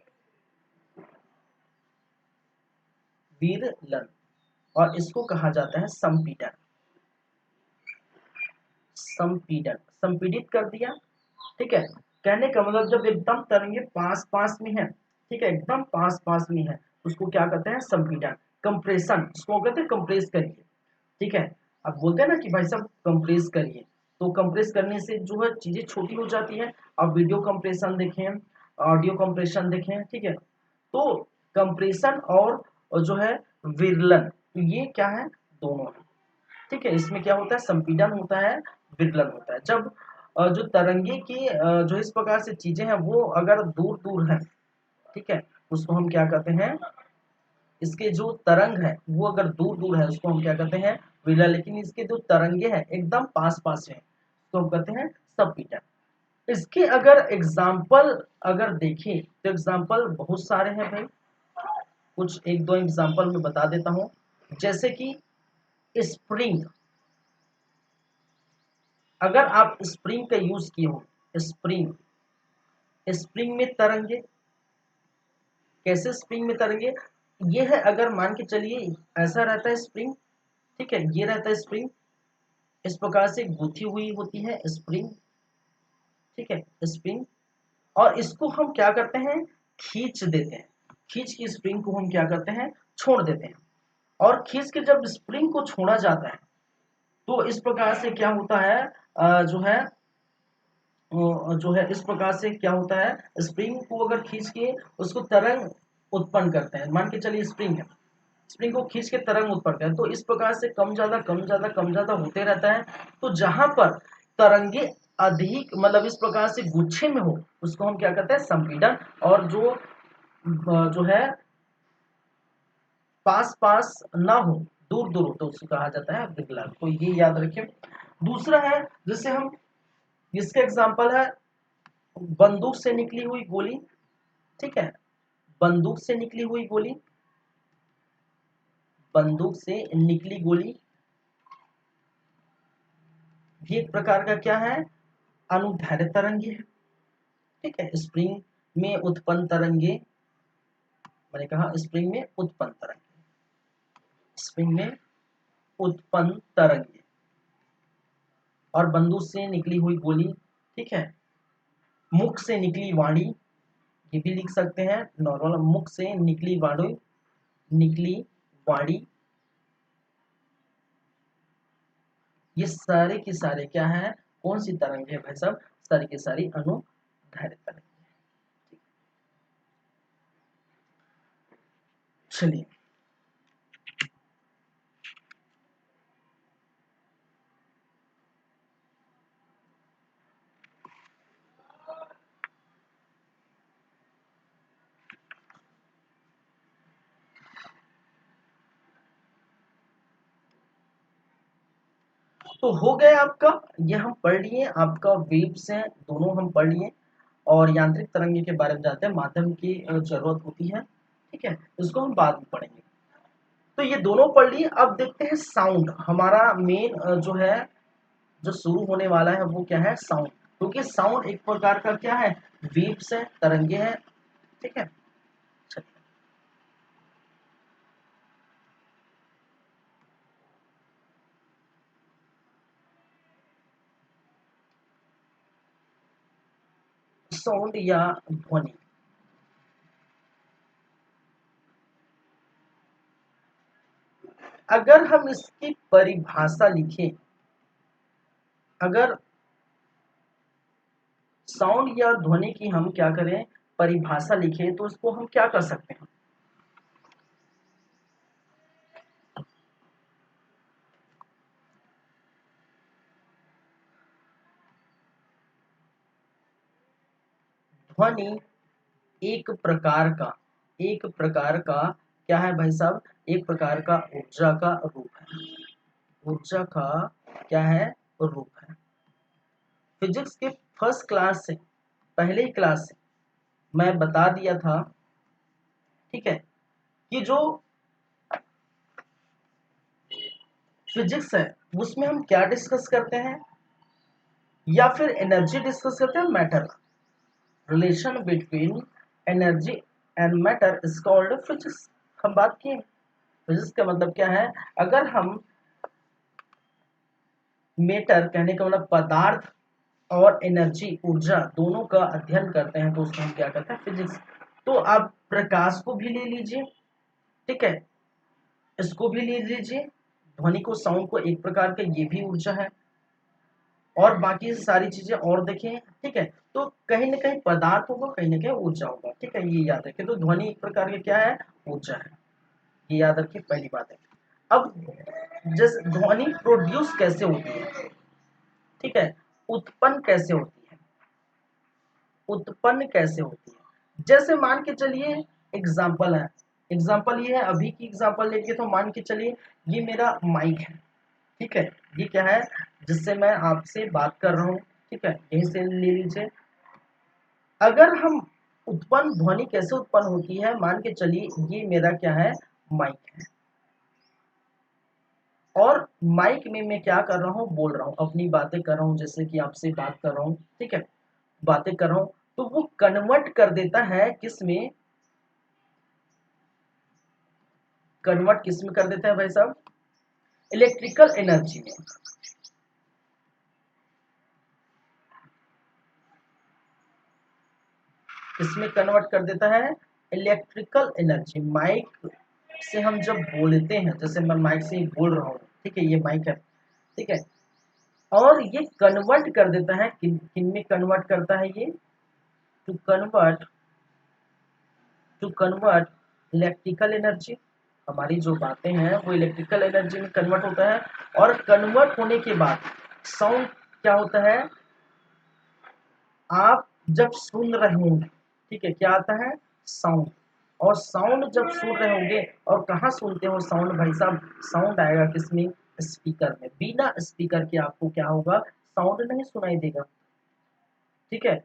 [SPEAKER 1] विरलन, और इसको कहा जाता है संपीड़न, संपीड़न, संपीड़ित कर दिया। ठीक है, कहने का मतलब जब एकदम तरंगे पास पास में है, ठीक है, एकदम पास पास में है, उसको क्या कहते हैं, संपीड़न, कंप्रेशन, इसको कहते हैं कंप्रेस करिए। ठीक है, अब बोलते हैं ना कि भाई साहब कंप्रेस करिए, तो कंप्रेस करने से जो है चीजें छोटी हो जाती है। अब वीडियो कंप्रेशन देखें, ऑडियो कंप्रेशन देखें, ठीक है, तो कंप्रेशन और जो है विरलन, तो ये क्या है, दोनों है। ठीक है, इसमें क्या होता है, संपीड़न होता है, विरलन होता है। जब जो तरंगे की जो इस प्रकार से चीजें हैं वो अगर दूर दूर है, ठीक है, उसको हम क्या कहते हैं, इसके जो तरंग है वो अगर दूर दूर है उसको हम क्या कहते हैं, विरल, लेकिन इसके जो तरंगे हैं एकदम पास पास हैं तो हम कहते हैं संपीड़न। इसके अगर एग्जाम्पल अगर देखें तो एग्जाम्पल बहुत सारे हैं भाई, कुछ एक दो एग्जाम्पल मैं बता देता हूं। जैसे कि स्प्रिंग, अगर आप स्प्रिंग का यूज किए हो, स्प्रिंग, स्प्रिंग में तरंगे, कैसे स्प्रिंग में तरंगे, ये है, अगर मान के चलिए ऐसा रहता है स्प्रिंग, ठीक है, ये रहता है स्प्रिंग, इस प्रकार से गुथी हुई होती है स्प्रिंग, ठीक है, स्प्रिंग, और इसको हम क्या करते हैं, खींच देते हैं, खींच की स्प्रिंग को हम क्या करते हैं, छोड़ देते हैं, और खींच के जब स्प्रिंग को छोड़ा जाता है तो इस प्रकार से क्या होता है, जो है जो है इस प्रकार से क्या होता है, स्प्रिंग को अगर खींच के उसको तरंग उत्पन्न करते हैं, मान के चलिए स्प्रिंग है, स्प्रिंग को खींच के तरंग उत्पन्न करते हैं, तो इस प्रकार से कम ज्यादा कम ज्यादा कम ज्यादा होते रहता है। तो जहां पर तरंगे अधिक मतलब इस प्रकार से गुच्छे में हो उसको हम क्या कहते हैं, संपीड़न, और जो है पास पास ना हो, दूर दूर हो, तो उसको कहा जाता है विरलन। तो ये याद रखें। दूसरा है, जैसे हम, इसका एग्जाम्पल है बंदूक से निकली हुई गोली, ठीक है, बंदूक से निकली हुई गोली, बंदूक से निकली गोली, ये एक प्रकार का क्या है, अनुदैर्ध्य तरंगे है। ठीक है, स्प्रिंग में उत्पन्न तरंगे, मैंने कहा स्प्रिंग में उत्पन्न तरंगे, स्प्रिंग में उत्पन्न तरंगे, और बंदूक से निकली हुई गोली, ठीक है, मुख से निकली वाणी, ये भी लिख सकते हैं नॉर्मल, मुख से निकली वाणी, निकली वाणी, ये सारे की सारे क्या है, कौन सी तरंगे है भाई साहब, सारी की सारी अनुदैर्ध्य तरंगे। चलिए तो हो गया आपका, ये हम पढ़ लिए, आपका वेव्स हैं दोनों हम पढ़ लिए, और यांत्रिक तरंगे के बारे में जानते हैं, माध्यम की जरूरत होती है, ठीक है, इसको हम बाद में पढ़ेंगे। तो ये दोनों पढ़ लिए, अब देखते हैं साउंड, हमारा मेन जो है, जो शुरू होने वाला है वो क्या है, साउंड, क्योंकि साउंड एक प्रकार का क्या है, वेव्स है, तरंगे हैं, ठीक है। साउंड या ध्वनि, अगर हम इसकी परिभाषा लिखें, अगर साउंड या ध्वनि की हम क्या करें, परिभाषा लिखें, तो इसको हम क्या कर सकते हैं, ध्वनि एक प्रकार का क्या है भाई साहब, एक प्रकार का ऊर्जा का रूप है, ऊर्जा का क्या है, रूप है। फिजिक्स के फर्स्ट क्लास से, पहले ही क्लास से मैं बता दिया था, ठीक है, कि जो फिजिक्स है उसमें हम क्या डिस्कस करते हैं, या फिर एनर्जी डिस्कस करते हैं, matter, relation between energy and matter is called physics, हम बात किए। फिजिक्स का मतलब क्या है, अगर हम मैटर कहने का मतलब पदार्थ और एनर्जी ऊर्जा दोनों का अध्ययन करते हैं तो उसको हम क्या कहते हैं, फिजिक्स। तो आप प्रकाश को भी ले लीजिए, ठीक है, इसको भी ले लीजिए, ध्वनि को, साउंड को, एक प्रकार का ये भी ऊर्जा है, और बाकी सारी चीजें और देखें, ठीक है, तो कहीं ना कहीं पदार्थ होगा, कहीं ना कहीं ऊर्जा होगा, ठीक है, ये याद रखें। तो ध्वनि एक प्रकार का क्या है, ऊर्जा है, ये याद रखिए, पहली बात है। अब जैसे ध्वनि प्रोड्यूस कैसे होती है, ठीक है, उत्पन्न कैसे होती है, उत्पन्न कैसे होती है, जैसे मान के चलिए, एग्जाम्पल है, एग्जाम्पल ये है, अभी की एग्जाम्पल लेके, तो मान के चलिए ये मेरा माइक है, ठीक है, ये क्या है, जिससे मैं आपसे बात कर रहा हूँ, ठीक है, यहीं से ले लीजिए। अगर हम उत्पन्न, ध्वनि कैसे उत्पन्न होती है, मान के चलिए ये मेरा क्या है, माइक है, और माइक में मैं क्या कर रहा हूँ, बोल रहा हूँ, अपनी बातें कर रहा हूँ, जैसे कि आपसे बात कर रहा हूँ, ठीक है, बातें कर रहा हूँ, तो वो कन्वर्ट कर देता है किस में, कन्वर्ट किस में कर देता है भाई साहब, इलेक्ट्रिकल एनर्जी में, किसमें कन्वर्ट कर देता है, इलेक्ट्रिकल एनर्जी। माइक से हम जब बोलते हैं, जैसे मैं माइक से ही बोल रहा हूँ, ठीक है, ये माइक है, ठीक है, और ये कन्वर्ट कर देता है, किन किन में कन्वर्ट करता है ये, to convert, to convert electrical energy, हमारी जो बातें हैं वो इलेक्ट्रिकल एनर्जी में कन्वर्ट होता है, और कन्वर्ट होने के बाद साउंड क्या होता है, आप जब सुन रहे होंगे, ठीक है, क्या आता है, साउंड, और साउंड जब सुन रहे होंगे, और कहाँ सुनते हो साउंड भाई साहब, साउंड आएगा किसमें, स्पीकर में, बिना स्पीकर के आपको क्या होगा, साउंड नहीं सुनाई देगा, ठीक है।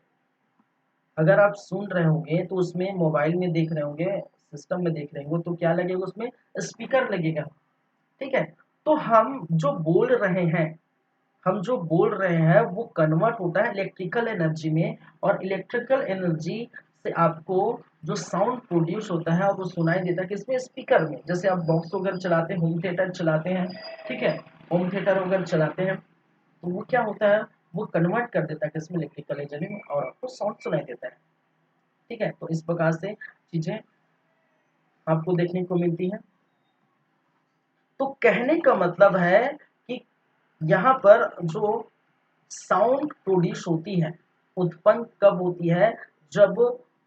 [SPEAKER 1] अगर आप सुन रहे होंगे तो उसमें मोबाइल में देख रहे होंगे, सिस्टम में देख रहे होंगे, तो क्या लगेगा उसमें, स्पीकर लगेगा, ठीक है। तो हम जो बोल रहे हैं, हम जो बोल रहे हैं वो कन्वर्ट होता है इलेक्ट्रिकल एनर्जी में, और इलेक्ट्रिकल एनर्जी से आपको जो साउंड प्रोड्यूस होता है और वो सुनाई देता है किसमें, स्पीकर में। जैसे आप बॉक्स वगैरह चलाते हैं, होम थिएटर चलाते हैं, ठीक है, होम थिएटर वगैरह चलाते हैं, तो वो क्या होता है, वो कन्वर्ट कर देता है किसमें, इलेक्ट्रिकल एनर्जी में, और आपको साउंड सुनाई देता है। ठीक है, तो इस प्रकार से चीजें आपको देखने को मिलती है। तो कहने का मतलब है कि यहाँ पर जो साउंड प्रोड्यूस होती है, उत्पन्न कब होती है, जब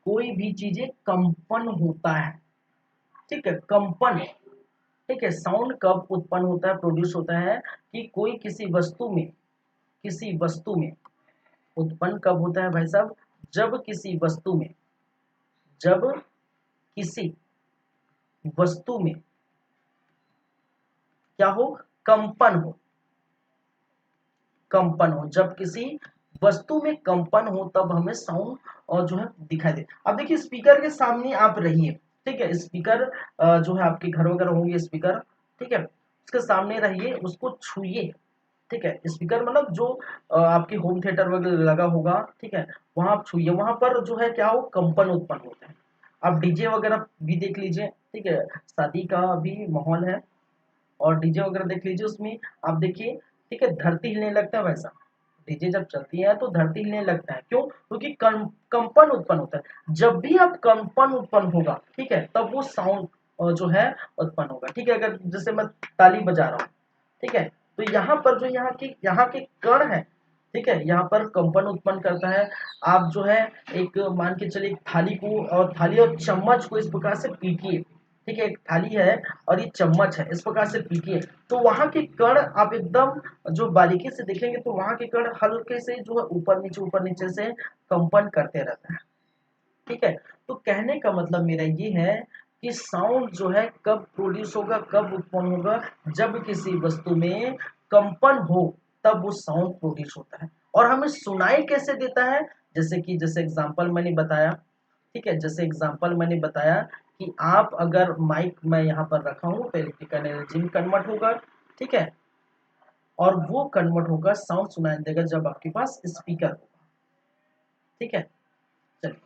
[SPEAKER 1] कोई भी चीजें कंपन होता है। ठीक है, कंपन। ठीक है, साउंड कब उत्पन्न होता है, प्रोड्यूस होता है, कि कोई किसी वस्तु में, किसी वस्तु में उत्पन्न कब होता है भाई साहब, जब किसी वस्तु में, जब किसी वस्तु में क्या हो, कंपन हो, कंपन हो, जब किसी वस्तु में कंपन हो तब हमें साउंड और जो है दिखाई दे। अब देखिए स्पीकर के सामने आप रहिए, ठीक है, स्पीकर जो है आपके घर वगैरह होंगे स्पीकर, ठीक है, उसके सामने रहिए, उसको छूइए। ठीक है, स्पीकर मतलब जो आपके होम थिएटर वगैरह लगा होगा, ठीक है, वहां आप छूइए, वहां पर जो है क्या हो, कंपन उत्पन्न होता है। आप डीजे वगैरह भी देख लीजिए, ठीक है, शादी का भी माहौल है और डीजे वगैरह देख लीजिए, उसमें आप देखिए, ठीक है, धरती हिलने लगता है वैसा। डीजे जब चलती है तो धरती हिलने लगता है, क्यों, क्योंकि कंपन उत्पन्न होता है। जब भी आप कंपन उत्पन्न होगा, ठीक है, तब वो साउंड जो है उत्पन्न होगा। ठीक है, अगर जैसे मैं ताली बजा रहा हूँ, ठीक है, तो यहाँ पर जो यहाँ के कण है, ठीक है, यहाँ पर कंपन उत्पन्न करता है। आप जो है एक मान के चलिए थाली को, और थाली और चम्मच को इस प्रकार से पीटिए, ठीक है, एक थाली है और ये चम्मच है, इस प्रकार से पीटिए, तो वहां के कण आप एकदम जो बारीकी से देखेंगे तो वहां के कण हल्के से जो है ऊपर नीचे से कंपन करते रहता है। ठीक है, तो कहने का मतलब मेरा ये है कि साउंड जो है कब प्रोड्यूस होगा, कब उत्पन्न होगा, जब किसी वस्तु में कंपन हो तब वो साउंड प्रोड्यूस होता है। और हमें सुनाई कैसे देता है, जैसे एग्जांपल मैंने बताया, ठीक है, जैसे एग्जांपल मैंने बताया कि आप अगर माइक मैं यहाँ पर रखा हूँ तो इलेक्ट्रिकल एनर्जी में कन्वर्ट होगा, ठीक है, और वो कन्वर्ट होगा, साउंड सुनाई देगा जब आपके पास स्पीकर होगा। ठीक है, चलिए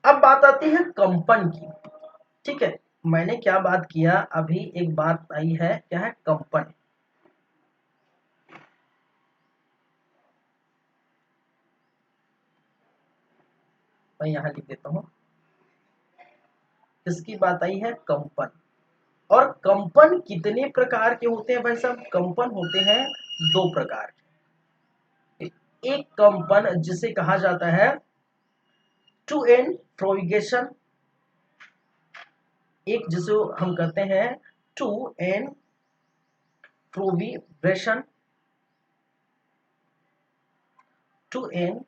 [SPEAKER 1] अब बात आती है कंपन की। ठीक है, मैंने क्या बात किया अभी, एक बात आई है, क्या है, कंपन। मैं यहां लिख देता हूं, किसकी बात आई है, कंपन। और कंपन कितने प्रकार के होते हैं भाई साहब, कंपन होते हैं दो प्रकार के। एक कंपन जिसे कहा जाता है टू एन प्रोविगेशन, एक जिसे हम कहते हैं to and fro vibration, to and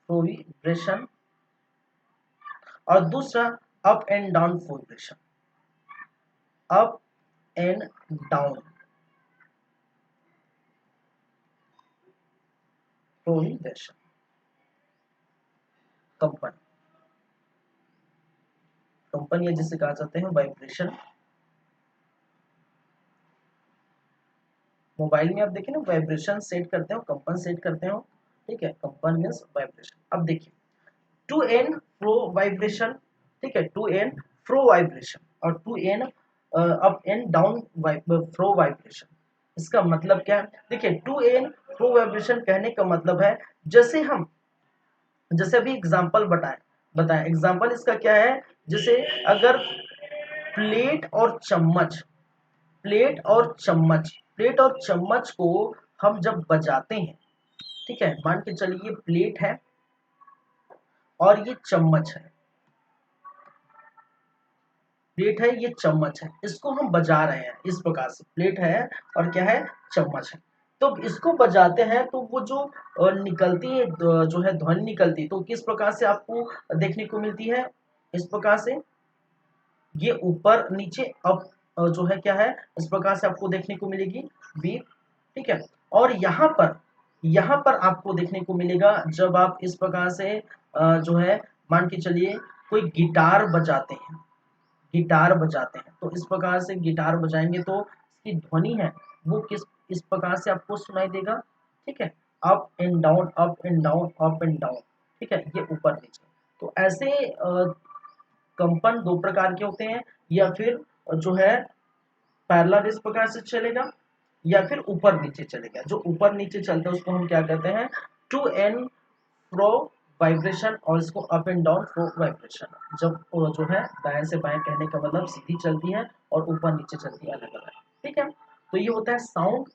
[SPEAKER 1] fro vibration, और दूसरा up and down vibration, up and down vibration. कंपन, कंपन या जिसे कहा जाते हैं वाइब्रेशन। मोबाइल में आप देखिए ना, वाइब्रेशन सेट करते हो, कंपन सेट करते हो, ठीक है, कंपन मीन्स वाइब्रेशन। अब देखिए टू एन प्रो वाइब्रेशन, ठीक है, टू एन प्रो वाइब्रेशन और to and up and down fro vibration. इसका मतलब क्या है, देखिए टू एन प्रो वाइब्रेशन कहने का मतलब है, जैसे हम, जैसे अभी एग्जांपल बताएं एग्जांपल इसका क्या है, जैसे अगर प्लेट और चम्मच, प्लेट और चम्मच को हम जब बजाते हैं, ठीक है, मान के चलिए ये प्लेट है और ये चम्मच है, प्लेट है ये चम्मच है, इसको हम बजा रहे हैं इस प्रकार से, प्लेट है और क्या है, चम्मच है। तो इसको बजाते हैं तो वो जो निकलती है जो है ध्वनि निकलती है, तो किस प्रकार से आपको देखने को मिलती है, इस प्रकार से, ये ऊपर नीचे अप जो है क्या है, इस प्रकार से आपको देखने को मिलेगी बीप। ठीक है, और यहाँ पर यहाँ पर आपको देखने को मिलेगा जब आप इस प्रकार से जो है मान के चलिए कोई गिटार बजाते हैं, गिटार बजाते हैं तो इस प्रकार से गिटार बजाएंगे तो इसकी ध्वनि है वो किस इस प्रकार से आपको सुनाई देगा। ठीक है, up and down, up and down, up and down. ठीक है, ये ऊपर नीचे। तो ऐसे कंपन दो प्रकार के होते हैं, या फिर जो है पैरेलल इस प्रकार से चलेगा, या फिर ऊपर नीचे चलेगा। जो ऊपर नीचे चलता है उसको हम क्या कहते हैं, टू एंड फ्रो वाइब्रेशन, और इसको up and down fro vibration. जब जो है दाएं से बाएं कहने का मतलब सीधी चलती है और ऊपर नीचे चलती है अलग अलग। ठीक है, तो ये होता है साउंड।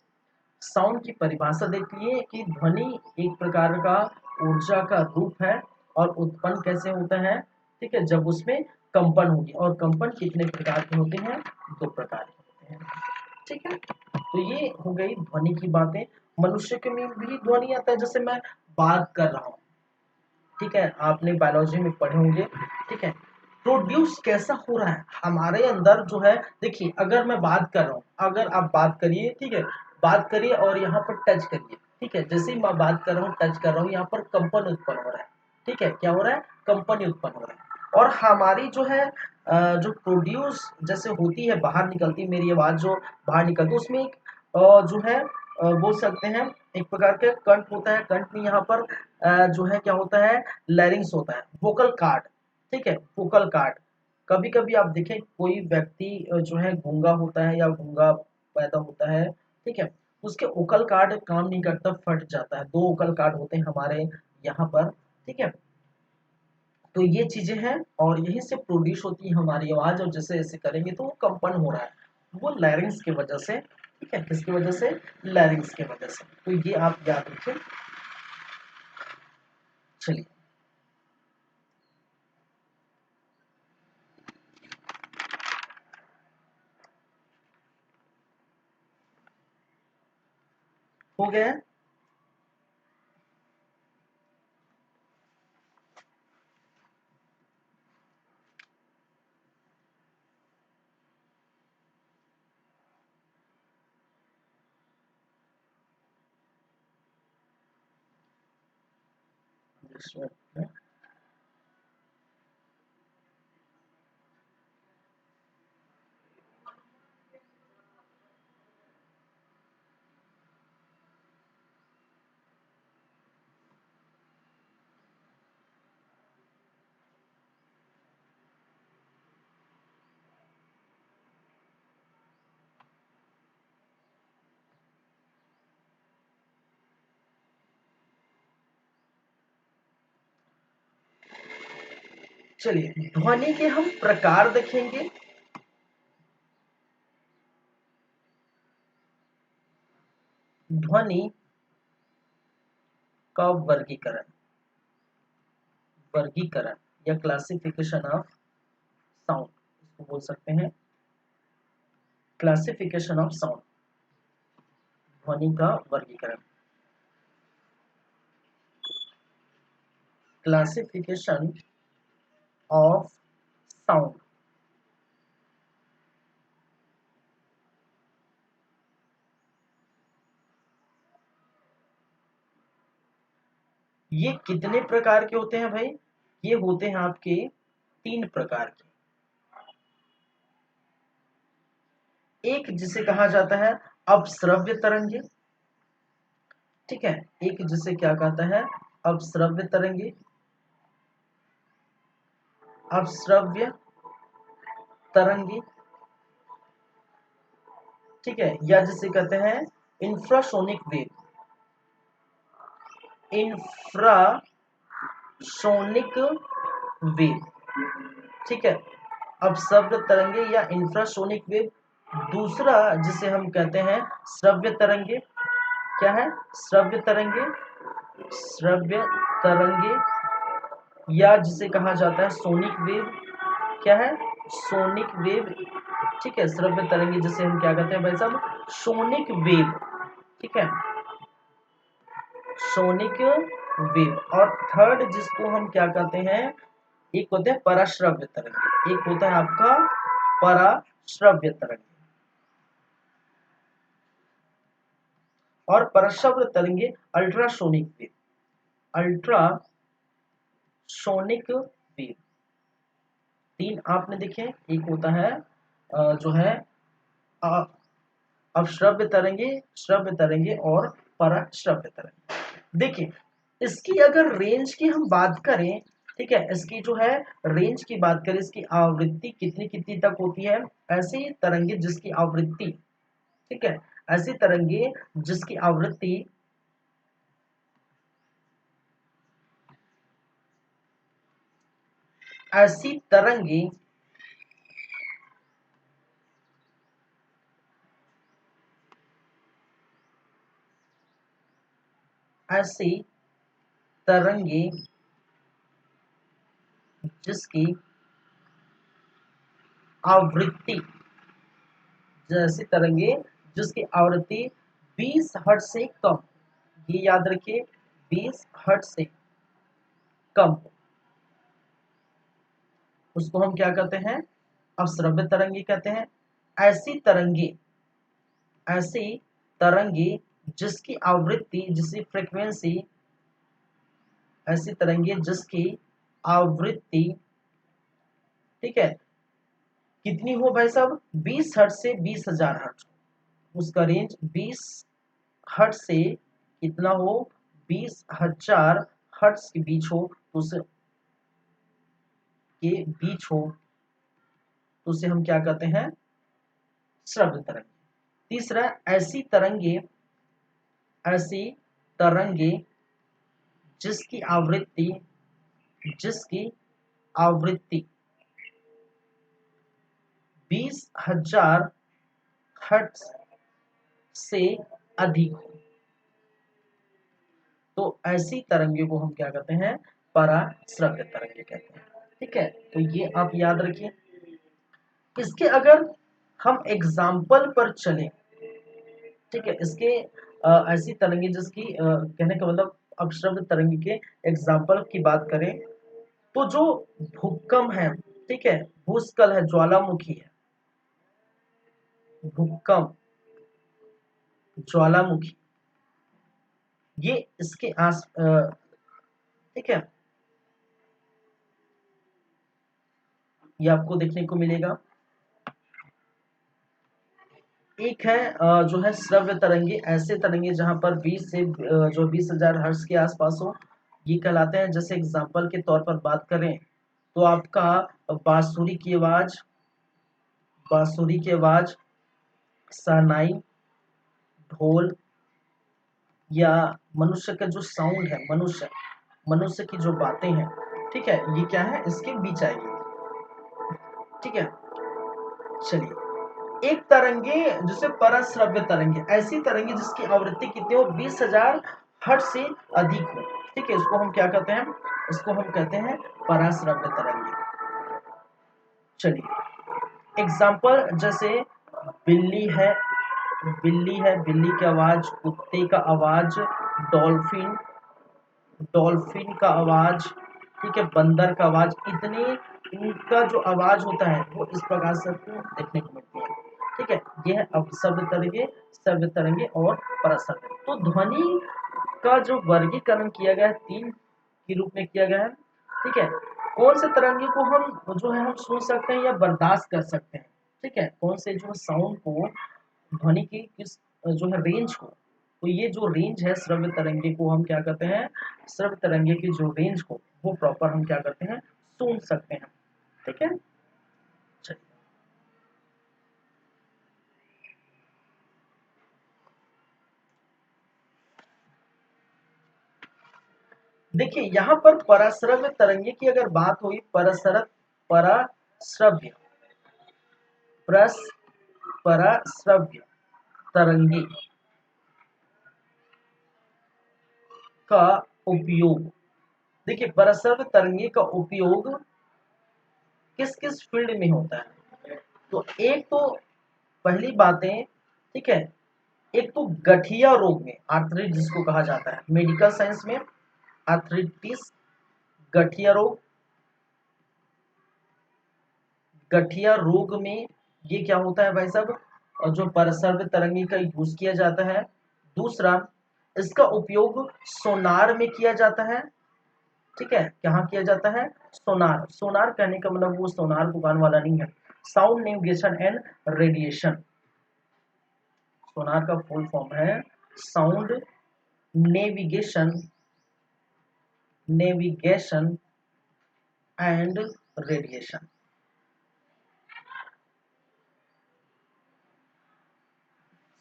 [SPEAKER 1] साउंड की परिभाषा देखिए कि ध्वनि एक प्रकार का ऊर्जा का रूप है और उत्पन्न कैसे होता है। ठीक है, जब उसमें कंपन होगी, और कंपन कितने प्रकार के होते हैं, दो प्रकार के होते हैं। ठीक है, तो ये हो गई ध्वनि की बातें। मनुष्य के में भी ध्वनि आता है, जैसे मैं बात कर रहा हूँ। ठीक है, आपने बायोलॉजी में पढ़े होंगे। ठीक है, प्रोड्यूस कैसा हो रहा है हमारे अंदर जो है। देखिए, अगर मैं बात कर रहा हूँ, अगर आप बात करिए, ठीक है, बात करिए और यहाँ पर टच करिए। ठीक है, जैसे ही मैं बात कर रहा हूँ, टच कर रहा हूँ, यहाँ पर कंपन उत्पन्न हो रहा है। ठीक है, क्या हो रहा है, कंपन उत्पन्न हो रहा है। और हमारी जो है जो प्रोड्यूस जैसे होती है, बाहर निकलती है मेरी आवाज जो बाहर निकलती है, उसमें एक जो है बोल सकते हैं एक प्रकार के कंठ होता है। कंठ में यहाँ पर जो है क्या होता है, लैरिंग्स होता है, वोकल कार्ड। ठीक है, वोकल कार्ड। कभी कभी आप देखें कोई व्यक्ति जो है गूंगा होता है या गूंगा पैदा होता है। ठीक है, उसके वोकल कार्ड काम नहीं करता, फट जाता है। दो वोकल कार्ड होते हैं हमारे यहाँ पर। ठीक है, तो ये चीजें हैं और यही से प्रोड्यूस होती है हमारी आवाज, और जैसे ऐसे करेंगे तो वो कंपन हो रहा है, वो लैरिंग्स की वजह से। ठीक है, किसकी वजह से, लैरिंग्स की वजह से। तो ये आप याद रखिए। चलिए, हो गया। चलिए, ध्वनि के हम प्रकार देखेंगे। ध्वनि का वर्गीकरण, वर्गीकरण या क्लासिफिकेशन ऑफ साउंड, इसको बोल सकते हैं क्लासिफिकेशन ऑफ साउंड। ध्वनि का वर्गीकरण, क्लासिफिकेशन ऑफ साउंड। ये कितने प्रकार के होते हैं भाई, ये होते हैं आपके तीन प्रकार के। एक जिसे कहा जाता है अपश्रव्य तरंगे। ठीक है, एक जिसे क्या कहता है, अपश्रव्य तरंगे, अपश्रव्य तरंगे। ठीक है, या जिसे कहते हैं इंफ्रासोनिक वेव, इंफ्रासोनिक वेव। ठीक है, अपश्रव्य तरंगे या इंफ्रासोनिक वेव। दूसरा जिसे हम कहते हैं श्रव्य तरंगे। क्या है, श्रव्य तरंगे, श्रव्य तरंगे, या जिसे कहा जाता है सोनिक वेव। क्या है, सोनिक वेव। ठीक है, श्रव्य तरंगे जिसे हम क्या कहते हैं भाई साहब, सोनिक वेव। ठीक है, सोनिक वेव। और थर्ड जिसको हम क्या कहते हैं, एक होता है पराश्रव्य तरंग, एक होता है आपका पराश्रव्य तरंग। और परश्रव्य तरंगे अल्ट्रासोनिक वेव, अल्ट्रासोनिक वेव। तीन आपने देखे, एक होता है जो है अवश्रव्य तरंगे, श्रव्य तरंगे और परश्रव्य तरंगे। देखिए इसकी अगर रेंज की हम बात करें, ठीक है, इसकी जो है रेंज की बात करें, इसकी आवृत्ति कितनी कितनी तक होती है। ऐसी तरंगे जिसकी आवृत्ति, ठीक है, ऐसी तरंगे जिसकी आवृत्ति ऐसी तरंगे ऐसी तरंगे जिसकी आवृत्ति, जैसी तरंगे जिसकी आवृत्ति 20 हर्ट्ज से कम, ये याद रखिए 20 हर्ट्ज से कम, उसको हम क्या कहते हैं, अवश्रव्य तरंगे कहते हैं। ऐसी तरंगे, ऐसी तरंगे जिसकी आवृत्ति, जिसकी फ्रीक्वेंसी, ऐसी तरंगे जिसकी आवृत्ति, ठीक है, कितनी हो भाई साहब, 20 हर्ट्ज से 20,000 हर्ट्ज, उसका रेंज 20 हर्ट्ज से कितना हो, 20,000 हर्ट्ज के बीच हो, तो उसे के बीच हो तो उसे हम क्या कहते हैं, श्रव्य तरंगे। तीसरा, ऐसी तरंगे, ऐसी तरंगे जिसकी आवृत्ति, जिसकी आवृत्ति 20,000 हर्ट्ज से अधिक हो, तो ऐसी तरंगे को हम क्या कहते हैं, पराश्रव्य तरंगे कहते हैं। ठीक है, तो ये आप याद रखिए। इसके अगर हम एग्जाम्पल पर चलें, ठीक है, इसके ऐसी तरंगे जिसकी कहने का मतलब अपश्रव्य तरंगे के एग्जाम्पल की बात करें तो जो भूकंप है, ठीक है, भूस्खलन है, ज्वालामुखी है, भूकंप, ज्वालामुखी, ये इसके ठीक है, ये आपको देखने को मिलेगा। एक है जो है श्रव्य तरंगे, ऐसे तरंगे जहां पर 20 से जो 20,000 हर्ट्ज के आसपास हो, ये कहलाते हैं। जैसे एग्जांपल के तौर पर बात करें तो आपका बांसुरी की आवाज, बांसुरी की आवाज, शहनाई, ढोल, या मनुष्य का जो साउंड है, मनुष्य मनुष्य की जो बातें हैं, ठीक है, ये क्या है, इसके बीच आएगी। ठीक है, चलिए, एक तरंगे जिसे परश्रव्य तरंगे, ऐसी तरंगे जिसकी आवृत्ति कितनी हो, 20,000 हर्ट्ज से अधिक हो, ठीक है, इसको हम क्या कहते हैं, इसको हम कहते हैं पराश्रव्य तरंगे। चलिए एग्जाम्पल, जैसे बिल्ली है, बिल्ली है, बिल्ली की आवाज, कुत्ते का आवाज, डॉल्फिन, डॉल्फिन का आवाज, ठीक है, बंदर का आवाज, इतने इनका जो आवाज होता है वो इस प्रकार से आपको देखने को मिलती है। ठीक है, ये है अपश्रव्य तरंगे, श्रव्य तरंगे और पराश्रव्य। तो ध्वनि का जो वर्गीकरण किया गया है, तीन के रूप में किया गया है। ठीक है, कौन से तरंगे को हम जो है हम सुन सकते हैं या बर्दाश्त कर सकते हैं, ठीक है, कौन से जो साउंड को, ध्वनि की किस जो है रेंज को, तो ये जो रेंज है श्रव्य तरंगे को हम क्या कहते हैं, श्रव्य तरंगे की जो रेंज को वो प्रॉपर हम क्या करते हैं, सुन सकते हैं। ठीक है, चलिए देखिए यहाँ पर पराश्रव्य तरंगे की अगर बात हुई, पराश्रव्य पराश्रव्य तरंगे का उपयोग, देखिए पराश्रव्य तरंगे का उपयोग किस किस फील्ड में होता है। तो एक तो पहली बातें, ठीक है, एक तो गठिया रोग में, आर्थराइटिस जिसको कहा जाता है मेडिकल साइंस में, आर्थराइटिस, गठिया रोग, गठिया रोग में ये क्या होता है भाई साहब, और जो परसर्व तरंगी का यूज किया जाता है, दूसरा, इसका उपयोग सोनार में किया जाता है। ठीक है, कहाँ किया जाता है? सोनार। सोनार कहने का मतलब वो सोनार दुकान वाला नहीं है, साउंड नेविगेशन एंड रेडिएशन। सोनार का फुल फॉर्म है sound navigation navigation and radiation.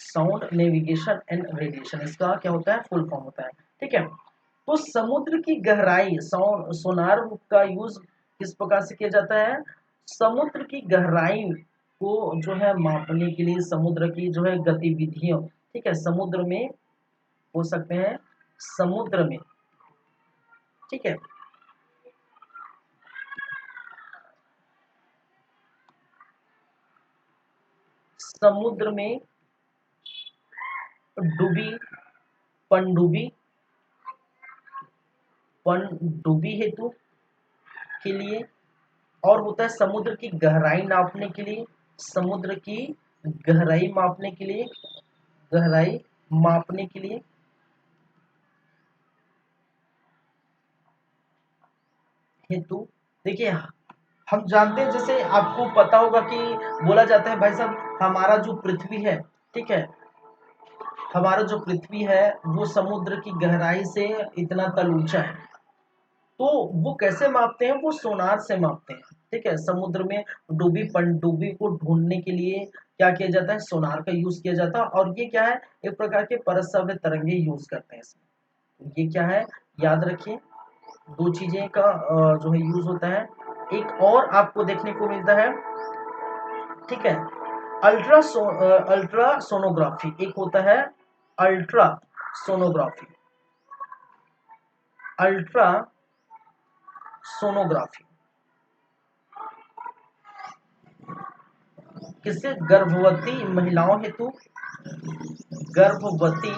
[SPEAKER 1] Sound navigation and radiation, इसका क्या होता है? फुल फॉर्म होता है। ठीक है, तो समुद्र की गहराई, सोनार का यूज किस प्रकार से किया जाता है? समुद्र की गहराई को जो है मापने के लिए, समुद्र की जो है गतिविधियों, ठीक है, समुद्र में हो सकते हैं, समुद्र में, ठीक है, समुद्र में डूबी, पनडुब्बी, पनडुब्बी हेतु के लिए, और होता है समुद्र की गहराई नापने के लिए, समुद्र की गहराई मापने के लिए, गहराई मापने के लिए, हेतु। देखिए, हम जानते हैं, जैसे आपको पता होगा कि बोला जाता है भाई साहब, हमारा जो पृथ्वी है, ठीक है, हमारा जो पृथ्वी है वो समुद्र की गहराई से इतना तल ऊंचा है। तो वो कैसे मापते हैं? वो सोनार से मापते हैं। ठीक है, समुद्र में डूबी पनडुब्बी को ढूंढने के लिए क्या किया जाता है? सोनार का यूज किया जाता है। और ये क्या है? एक प्रकार के परश्रव्य तरंगे यूज करते हैं इसमें। ये क्या है? याद रखिए, दो चीजें का जो है यूज होता है। एक और आपको देखने को मिलता है, ठीक है, अल्ट्रा सोनोग्राफी। एक होता है अल्ट्रा सोनोग्राफी, अल्ट्रा सोनोग्राफी किससे? गर्भवती महिलाओं हेतु, गर्भवती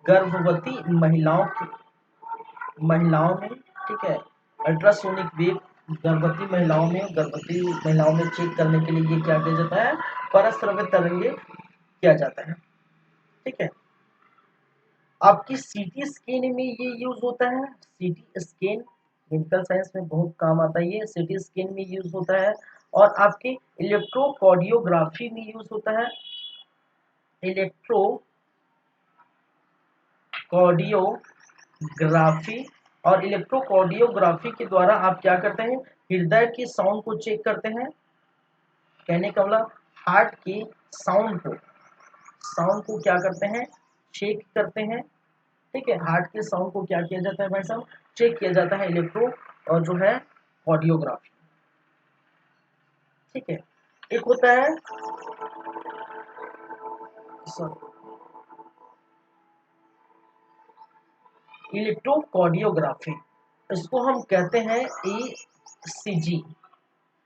[SPEAKER 1] गर्भवती महिलाओं में, ठीक है, अल्ट्रासोनिक वेव गर्भवती महिलाओं में चेक करने के लिए ये क्या किया जाता है? परस्रव्य तरंगे किया जाता है। ठीक है, आपकी सीटी स्कैन में ये यूज होता है। सीटी स्कैन मेडिकल साइंस में बहुत काम आता है, ये सीटी स्कैन में यूज होता है। और आपके इलेक्ट्रोकार्डियोग्राफी में यूज होता है। इलेक्ट्रोकार्डियोग्राफी, और इलेक्ट्रोकार्डियोग्राफी के द्वारा आप क्या करते हैं? हृदय की साउंड को चेक करते हैं। कहने का मतलब हार्ट की साउंड को क्या करते हैं? चेक करते हैं। ठीक है, हार्ट के साउंड को क्या किया जाता है भाई साहब? चेक किया जाता है इलेक्ट्रो और जो है ऑडियोग्राफी। ठीक है, एक होता है इलेक्ट्रोकार्डियोग्राफी, इसको हम कहते हैं ईसीजी।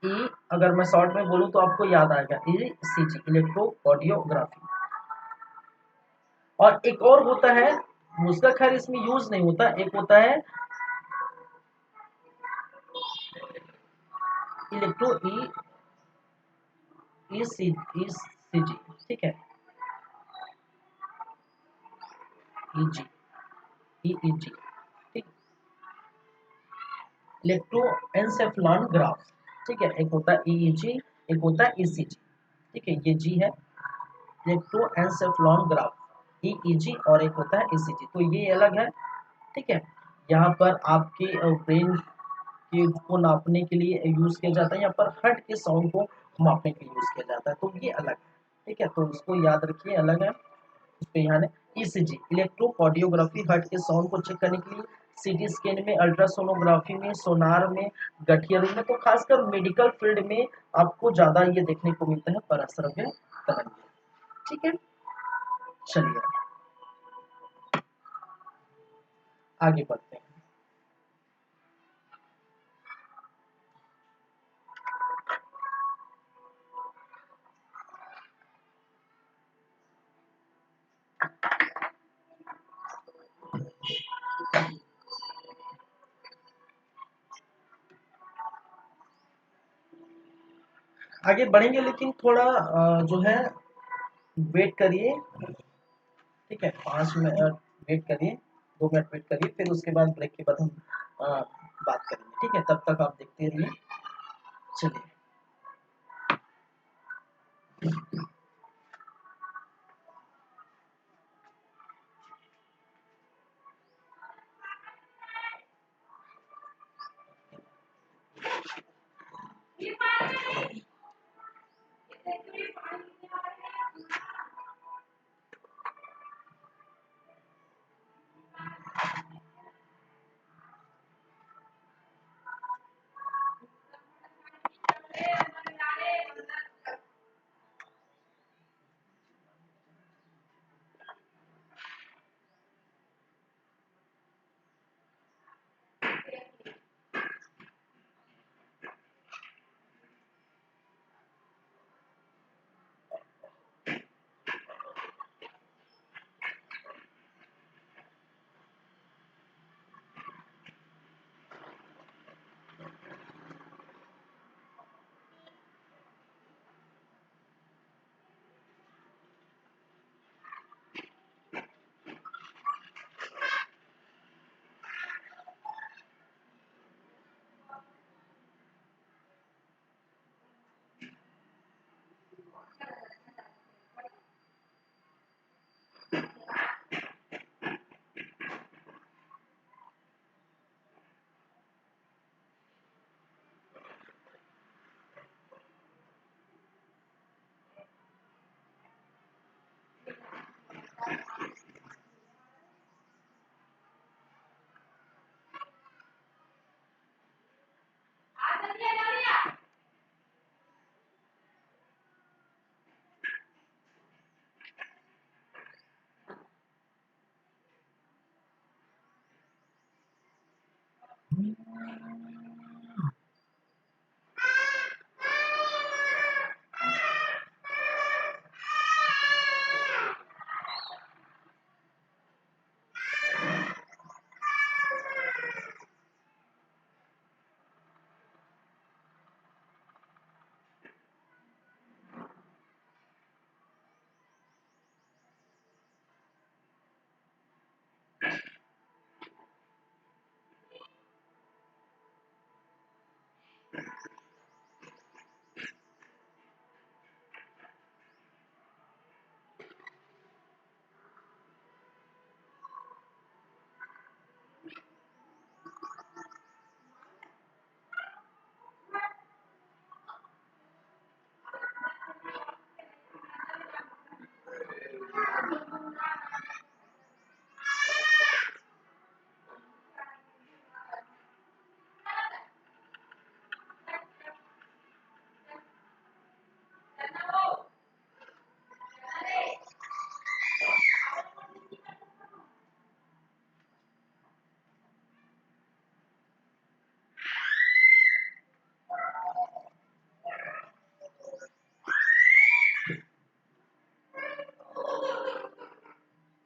[SPEAKER 1] ई अगर मैं शॉर्ट में बोलूं तो आपको याद आएगा, ईसीजी, इलेक्ट्रोकार्डियोग्राफी। और एक और होता है, उसका खैर इसमें यूज नहीं होता, एक होता है इलेक्ट्रो ईसीजी, ठीक है, ईजी, ईईजी, ठीक, इलेक्ट्रोएन्सेफेलॉग्राफ। ठीक है, एक होता है ईईजी, एक होता है ईसीजी। ठीक है, ये जी है, इलेक्ट्रोएन्सेफेलॉग्राफ, ईईजी, और एक होता है ईसीजी। तो ये अलग है। ठीक है, यहाँ पर आपके ब्रेन के को नापने के लिए यूज किया जाता है, यहाँ पर हार्ट के साउंड को मापने के लिए यूज किया जाता है। तो ये अलग है। ठीक है, तो इसको याद रखिए, अलग है। इस पे यहाँ ईसीजी, इलेक्ट्रोकार्डियोग्राफी, हार्ट के साउंड को चेक करने के लिए। सीटी स्कैन में, अल्ट्रासोनोग्राफी में, सोनार में, गठिया रोग में। तो खासकर मेडिकल फील्ड में आपको ज्यादा ये देखने को मिलता है परस्रव्य तरंगे। ठीक है, चलिए आगे बढ़ते हैं। आगे बढ़ेंगे, लेकिन थोड़ा जो है वेट करिए। ठीक है, 5 मिनट वेट करिए, 2 मिनट वेट करिए, फिर उसके बाद ब्रेक के बाद हम बात करेंगे। ठीक है, तब तक आप देखते रहिए। चलिए।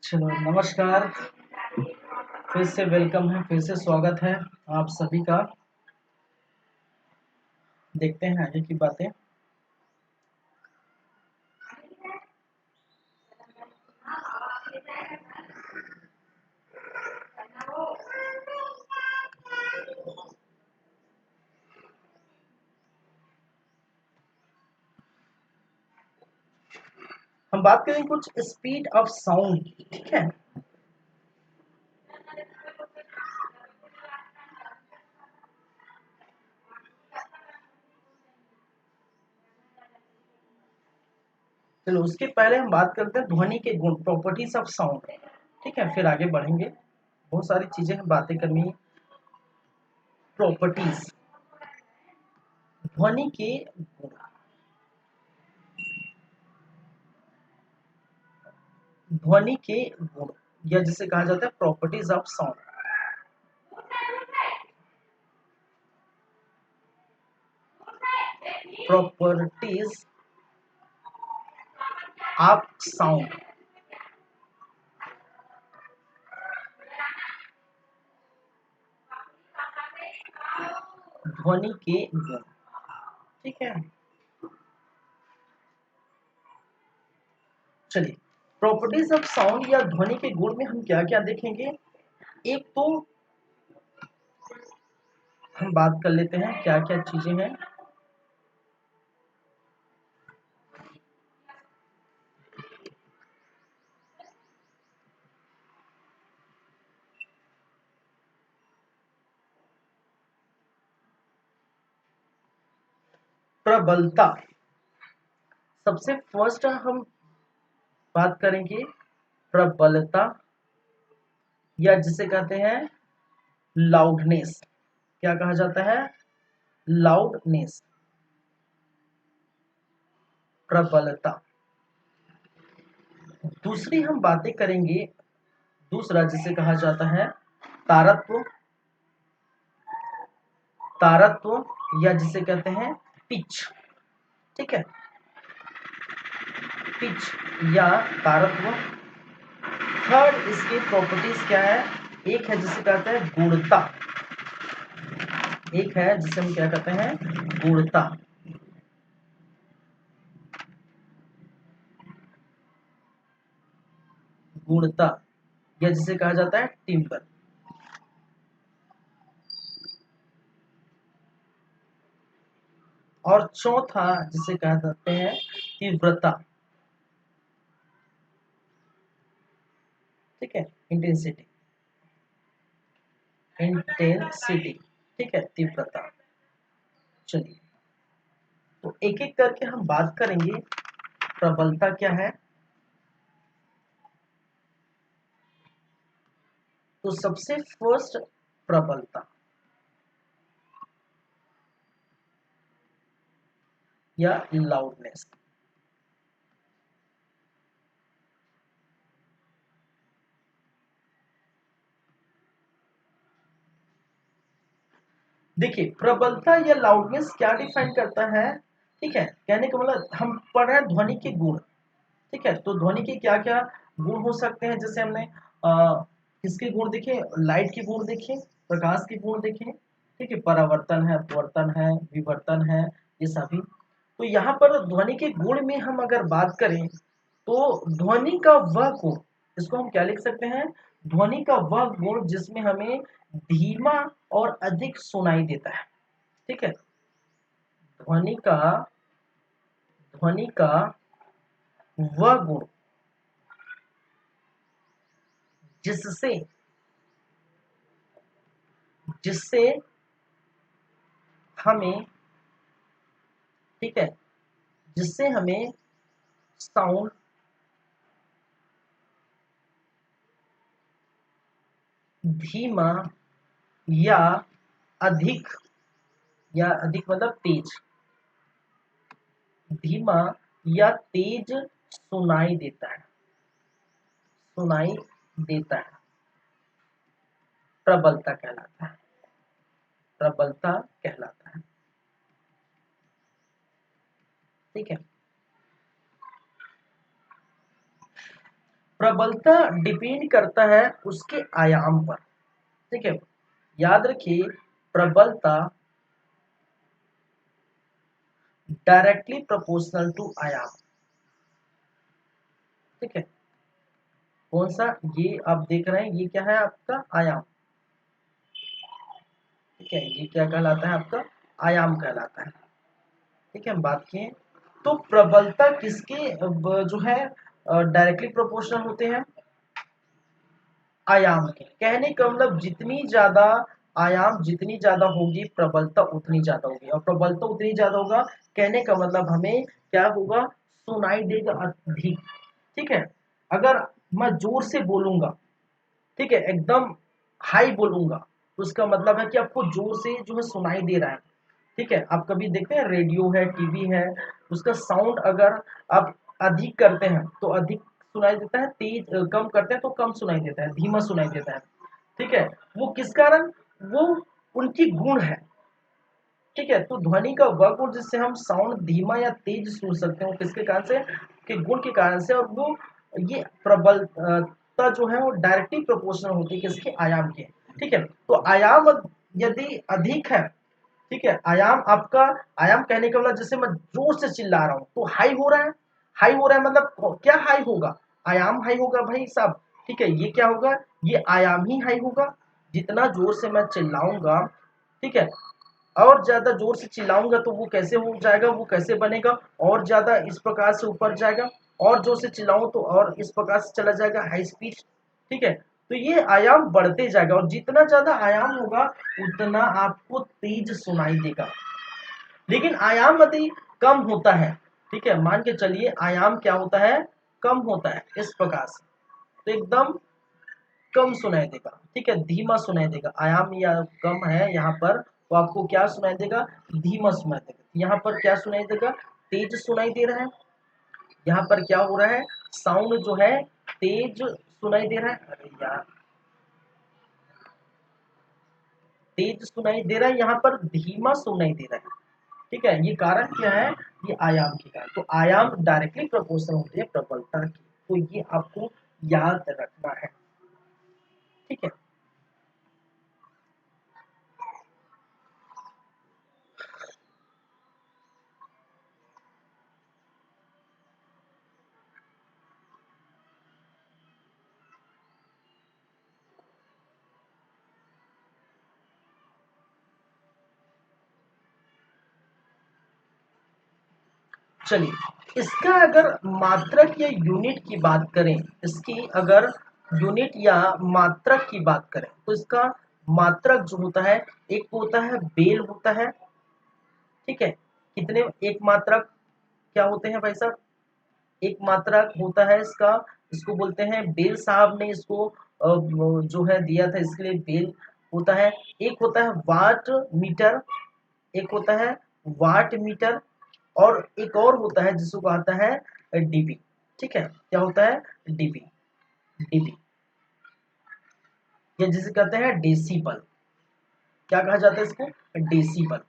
[SPEAKER 1] चलो, नमस्कार। फिर से वेलकम है, फिर से स्वागत है आप सभी का। देखते हैं आगे की बातें। हम बात करेंगे कुछ स्पीड ऑफ साउंड। ठीक है, चलो उसके पहले हम बात करते हैं ध्वनि के गुण, प्रॉपर्टीज ऑफ साउंड। ठीक है, फिर आगे बढ़ेंगे। बहुत सारी चीजें हम बातें करनी है। प्रॉपर्टीज, ध्वनि के गुण, ध्वनि के गुण, या जिसे कहा जाता है properties of sound. Properties of sound, ध्वनि के गुण। ठीक है, चलिए, प्रॉपर्टीज ऑफ साउंड या ध्वनि के गुण में हम क्या क्या देखेंगे। एक तो हम बात कर लेते हैं क्या क्या चीजें हैं। प्रबलता, सबसे फर्स्ट हम बात करेंगे प्रबलता या जिसे कहते हैं लाउडनेस। क्या कहा जाता है? लाउडनेस, प्रबलता। दूसरी हम बातें करेंगे, दूसरा जिसे कहा जाता है तारत्व, तारत्व या जिसे कहते हैं पिच। ठीक है, पिच या तारत्व। थर्ड इसकी प्रॉपर्टीज क्या है? एक है जिसे कहते हैं गुणता, एक है जिसे हम क्या कहते हैं गुणता। गुणता या जिसे कहा जाता है टिम्बर। और चौथा जिसे कहा जाते हैं तीव्रता। ठीक है, इंटेंसिटी, इंटेंसिटी। ठीक है, तीव्रता। चलिए, तो एक एक करके हम बात करेंगे प्रबलता क्या है। तो सबसे फर्स्ट प्रबलता या लाउडनेस। देखिए, प्रबलता या लाउडनेस क्या डिफाइन करता है। ठीक है, कहने का मतलब हम पढ़ रहे हैं ध्वनि के गुण। ठीक है, तो ध्वनि के क्या क्या गुण हो सकते हैं। जैसे हमने किसके गुण देखे, लाइट के गुण देखे, प्रकाश के गुण देखे। ठीक है, परावर्तन है, अपवर्तन है, विवर्तन है, ये सभी। तो यहाँ पर ध्वनि के गुण में हम अगर बात करें तो ध्वनि का वह गुण, इसको हम क्या लिख सकते हैं, ध्वनि का वह गुण जिसमें हमें धीमा और अधिक सुनाई देता है। ठीक है, ध्वनि का, ध्वनि का वह गुण जिससे, जिससे हमें, ठीक है, जिससे हमें साउंड धीमा या अधिक, या अधिक मतलब तेज, धीमा या तेज सुनाई देता है, सुनाई देता है, प्रबलता कहलाता है, प्रबलता कहलाता है। ठीक है, प्रबलता डिपेंड करता है उसके आयाम पर। ठीक है, याद रखिए, प्रबलता डायरेक्टली प्रोपोर्शनल टू आयाम। ठीक है, कौन सा, ये आप देख रहे हैं, ये क्या है आपका आयाम। ठीक है, ये क्या कहलाता है आपका आयाम कहलाता है। ठीक है, हम बात किए तो प्रबलता किसके जो है डायरेक्टली प्रोपोर्शनल होते हैं, आयाम के। कहने का मतलब जितनी ज्यादा आयाम, जितनी ज्यादा होगी प्रबलता उतनी ज्यादा होगी, और प्रबलता उतनी ज्यादा होगा, कहने का मतलब हमें क्या होगा, सुनाई देगा अधिक। ठीक है, अगर मैं जोर से बोलूंगा, ठीक है, एकदम हाई बोलूंगा, तो उसका मतलब है कि आपको जोर से जो है सुनाई दे रहा है। ठीक है, आप कभी देखते हैं रेडियो है, टीवी है, उसका साउंड अगर आप अधिक करते हैं तो अधिक सुनाई देता है, तेज कम करते हैं तो कम सुनाई देता है, धीमा सुनाई देता है। ठीक है, वो किस कारण, वो उनकी गुण है। ठीक है, तो ध्वनि का वह गुण जिससे हम साउंड धीमा या तेज सुन सकते हैं, वो किसके कारण से, के गुण के कारण से। और वो ये प्रबलता जो है वो डायरेक्टली प्रोपोर्शनल होती है किसके, आयाम के। ठीक है, तो आयाम यदि अधिक है, ठीक है, आयाम आपका, आयाम कहने का मतलब जैसे मैं जोर से चिल्ला रहा हूं तो हाई हो रहा है, हाई हो रहा है मतलब क्या हाई होगा, आयाम हाई होगा भाई साहब। ठीक है, ये क्या होगा, ये आयाम ही हाई होगा। जितना जोर से मैं चिल्लाऊंगा, ठीक है, और ज्यादा जोर से चिल्लाऊंगा तो वो कैसे हो जाएगा, वो कैसे बनेगा, और ज्यादा इस प्रकार से ऊपर जाएगा, और जोर से चिल्लाऊं तो और इस प्रकार से चला जाएगा हाई स्पीड। ठीक है, तो ये आयाम बढ़ते जाएगा, और जितना ज्यादा आयाम होगा उतना आपको तेज सुनाई देगा। लेकिन आयाम यदि कम होता है, ठीक है, मान के चलिए आयाम क्या होता है, कम होता है इस प्रकार से, तो एकदम कम सुनाई देगा। ठीक है, धीमा सुनाई देगा। आयाम या कम है यहाँ पर, तो आपको क्या सुनाई देगा, धीमा सुनाई देगा। यहाँ पर क्या सुनाई देगा, तेज सुनाई दे रहा है। यहाँ पर क्या हो रहा है, साउंड जो है तेज सुनाई दे रहा है। अरे यार, तेज सुनाई दे रहा है, यहाँ पर धीमा सुनाई दे रहा है। ठीक है, ये कारण क्या है, ये आयाम के कारण। तो आयाम डायरेक्टली प्रोपोर्शनल होती है प्रबलता की, तो ये आपको याद रखना है। ठीक है, चलिए इसका अगर मात्रक या यूनिट की बात करें, इसकी अगर यूनिट या मात्रक की बात करें, तो इसका मात्रक जो होता है, एक होता है बेल होता है। ठीक है, कितने एक मात्रक क्या होते हैं भाई साहब, एक मात्रक होता है इसका, इसको बोलते हैं बेल। साहब ने इसको वो जो है दिया था, इसके लिए बेल होता है। एक होता है वाट मीटर, एक होता है वाट मीटर, और एक और होता है जिसको कहता है डीबी। ठीक है, क्या होता है, डीबी, डीबी, या जिसे कहते हैं डेसिबल। क्या कहा जाता है इसको, डेसिबल।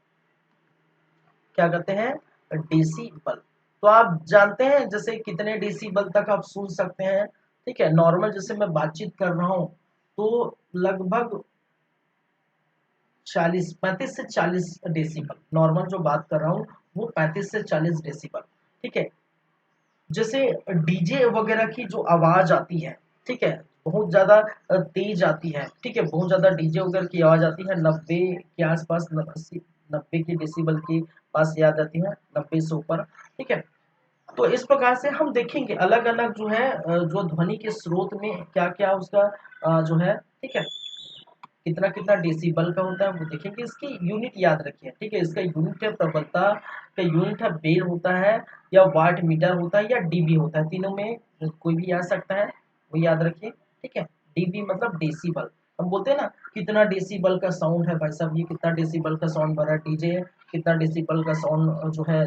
[SPEAKER 1] क्या कहते हैं, डेसिबल। तो आप जानते हैं जैसे कितने डेसिबल तक आप सुन सकते हैं। ठीक है, नॉर्मल जैसे मैं बातचीत कर रहा हूं तो लगभग 40 35 से 40 डेसिबल, नॉर्मल जो बात कर रहा हूँ वो 35 से 40 डेसिबल। ठीक है, जैसे डीजे वगैरह की जो आवाज आती है, ठीक है, बहुत ज्यादा तेज आती है। ठीक है, बहुत ज्यादा डीजे वगैरह की आवाज आती है, 90 के आसपास, 80 90 के डेसिबल के पास याद आती है, 90 से ऊपर। ठीक है, तो इस प्रकार से हम देखेंगे अलग अलग जो है जो ध्वनि के स्रोत में क्या क्या उसका जो है, ठीक है, कितना कितना डेसिबल का होता है वो देखेंगे। इसकी यूनिट याद रखिए। ठीक है, इसका यूनिट है प्रबलता का यूनिट है बेल होता है, या वाट मीटर होता है, या डीबी होता है। तीनों में कोई भी आ सकता है, वो याद रखिए। ठीक है, डीबी मतलब डेसिबल। हम बोलते हैं ना कितना डेसिबल का साउंड है भाई साहब, ये कितना डेसिबल का साउंड भरा है, डीजे कितना डेसिबल का साउंड जो है,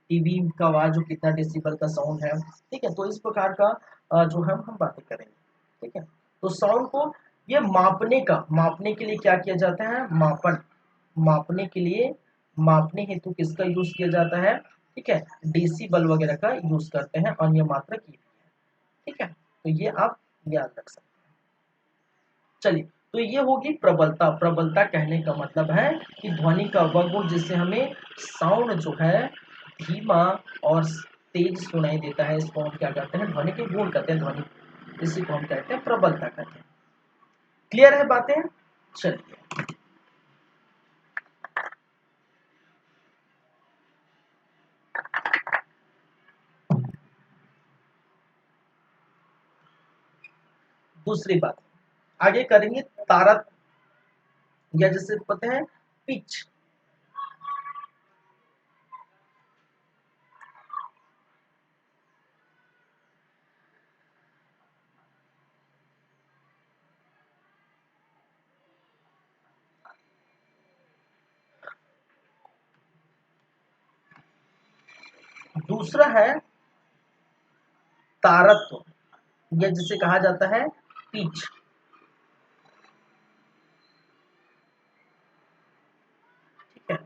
[SPEAKER 1] टीवी का आवाज जो कितना डेसिबल का साउंड है। ठीक है, तो इस प्रकार का जो हम बातें करेंगे। ठीक है, तो साउंड को ये मापने का, मापने के लिए क्या किया जाता है, मापन, मापने के लिए, मापने हेतु किसका यूज किया जाता है, ठीक है, डेसिबल वगैरह का यूज करते हैं, अन्य मात्रक ये भी है। ठीक है, तो ये आप याद रख सकते हैं। चलिए, तो ये होगी प्रबलता। प्रबलता कहने का मतलब है कि ध्वनि का वह गुण जिससे हमें साउंड जो है धीमा और तेज सुनाई देता है, इसको हम क्या कहते हैं, ध्वनि के गुण कहते हैं, ध्वनि, इसी को हम कहते हैं प्रबलता कहते हैं। क्लियर है बातें, चलिए दूसरी बात आगे करेंगे, तारत, या जिसे पता है पिच। दूसरा है तारत्व, या जिसे कहा जाता है पिच। ठीक है,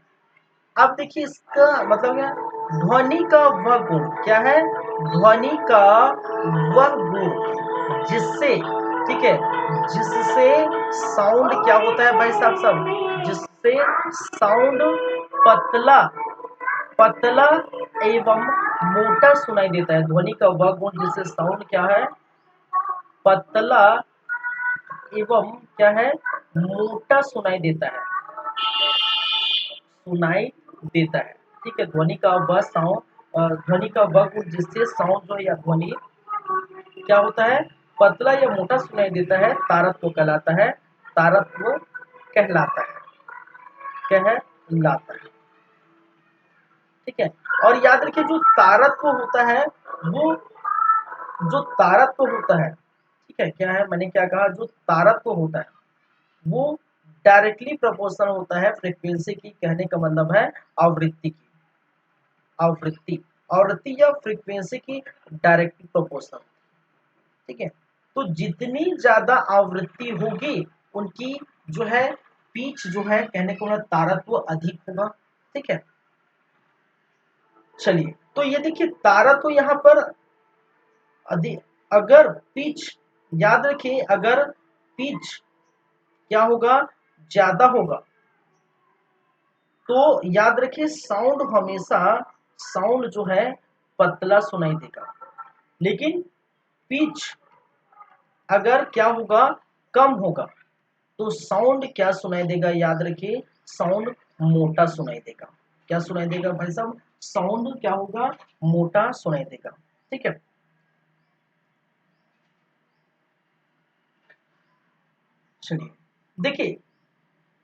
[SPEAKER 1] अब देखिए इसका मतलब क्या, ध्वनि का वह गुण क्या है, ध्वनि का वह गुण जिससे, ठीक है, जिससे साउंड क्या होता है भाई साहब, सब जिससे साउंड पतला, पतला एवं मोटा सुनाई देता है। ध्वनि का वह गुण जिससे साउंड क्या है, पतला एवं क्या है, मोटा सुनाई देता है, सुनाई देता है। ठीक है, ध्वनि का वह साउंड, ध्वनि का वह गुण जिससे साउंड जो है या ध्वनि क्या होता है, पतला या मोटा सुनाई देता है, तारत्व कहलाता है, तारत्व कहलाता है, कहलाता है। ठीक है, और याद रखिए जो तारत्व होता है वो, जो तारत्व होता है, ठीक है, क्या है, मैंने क्या कहा, जो तारत्व होता है वो डायरेक्टली प्रोपोर्शनल होता है फ्रीक्वेंसी की, कहने का मतलब है आवृत्ति की, आवृत्ति, आवृत्ति या फ्रीक्वेंसी की डायरेक्टली प्रोपोर्शनल। ठीक है, तो जितनी ज्यादा आवृत्ति होगी उनकी जो है पिच जो है, कहने को मतलब तारत्व अधिक होगा। ठीक है, चलिए तो ये देखिए तारत्व यहाँ पर अधिक, अगर पिच, याद रखिए अगर पिच क्या होगा, ज्यादा होगा, तो याद रखिए साउंड हमेशा, साउंड जो है पतला सुनाई देगा। लेकिन पिच अगर क्या होगा, कम होगा, तो साउंड क्या सुनाई देगा, याद रखिए साउंड मोटा सुनाई देगा। क्या सुनाई देगा भाई साहब, साउंड क्या होगा, मोटा सुनाई देगा। ठीक है, चलिए देखिए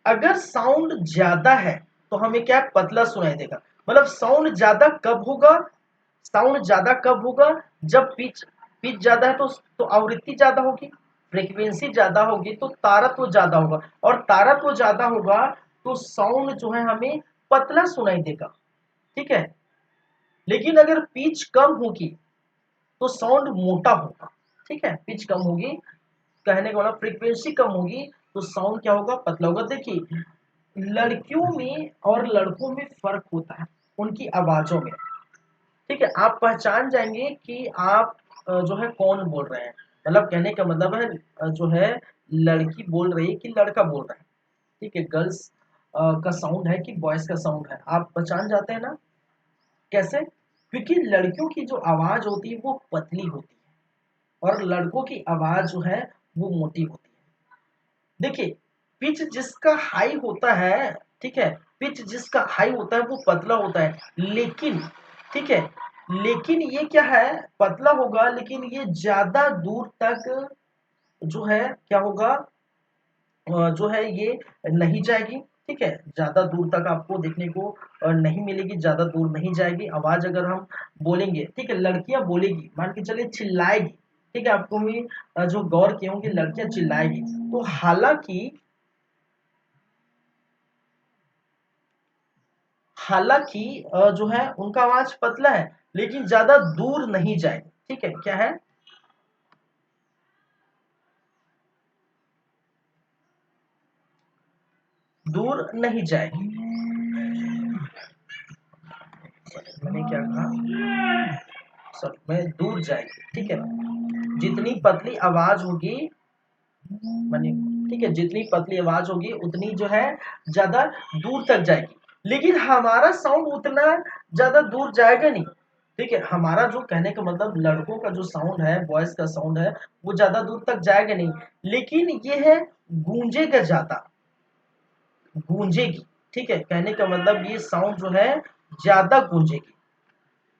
[SPEAKER 1] अगर साउंड ज्यादा है तो हमें क्या है, पतला सुनाई देगा। मतलब साउंड ज्यादा कब होगा, साउंड ज्यादा कब होगा, जब पिच, पिच ज्यादा है तो आवृत्ति ज्यादा होगी, फ्रीक्वेंसी ज्यादा होगी तो तारत्व ज्यादा होगा, और तारत्व ज्यादा होगा तो साउंड जो है हमें पतला सुनाई देगा। ठीक है, लेकिन अगर पिच कम होगी तो साउंड मोटा होगा। ठीक है, पिच कम होगी, कहने का मतलब फ्रीक्वेंसी कम होगी तो साउंड क्या होगा, पतला होगा। देखिए लड़कियों में और लड़कों में फर्क होता है उनकी आवाजों में। ठीक है, आप पहचान जाएंगे कि आप जो है कौन बोल रहे हैं, मतलब कहने का मतलब है जो है लड़की बोल रही है कि लड़का बोल रहा है। ठीक है, गर्ल्स का साउंड है कि बॉयज का साउंड है, आप पहचान जाते हैं ना, कैसे, क्योंकि लड़कियों की जो आवाज होती है वो पतली होती है और लड़कों की आवाज जो है वो मोटी होती है। देखिए पिच जिसका हाई होता है, ठीक है, पिच जिसका हाई होता है वो पतला होता है, लेकिन ठीक है, लेकिन ये क्या है, पतला होगा लेकिन ये ज्यादा दूर तक जो है क्या होगा, जो है ये नहीं जाएगी। ठीक है, ज्यादा दूर तक आपको देखने को नहीं मिलेगी, ज्यादा दूर नहीं जाएगी आवाज। अगर हम बोलेंगे, ठीक है, लड़कियां बोलेगी, मान के चलिए चिल्लाएगी, ठीक है, आपको भी जो गौर किए होंगे लड़कियां चिल्लाएगी, तो हालांकि, हालांकि जो है उनका आवाज पतला है लेकिन ज्यादा दूर नहीं जाएगी। ठीक है, क्या है, दूर नहीं जाएगी। मैंने क्या कहा, सॉरी, मैं दूर जाएगी। ठीक है, जितनी पतली आवाज होगी, मैंने, ठीक है, जितनी पतली आवाज होगी उतनी जो है ज्यादा दूर तक जाएगी, लेकिन हमारा साउंड उतना ज्यादा दूर जाएगा नहीं। ठीक है, हमारा जो कहने का मतलब लड़कों का जो साउंड है, वॉइस का साउंड है, वो ज्यादा दूर तक जाएगा नहीं, लेकिन ये है गूंजेगा ज्यादा, गूंजेगी। ठीक है, कहने का मतलब ये साउंड जो है ज्यादा गूंजेगी।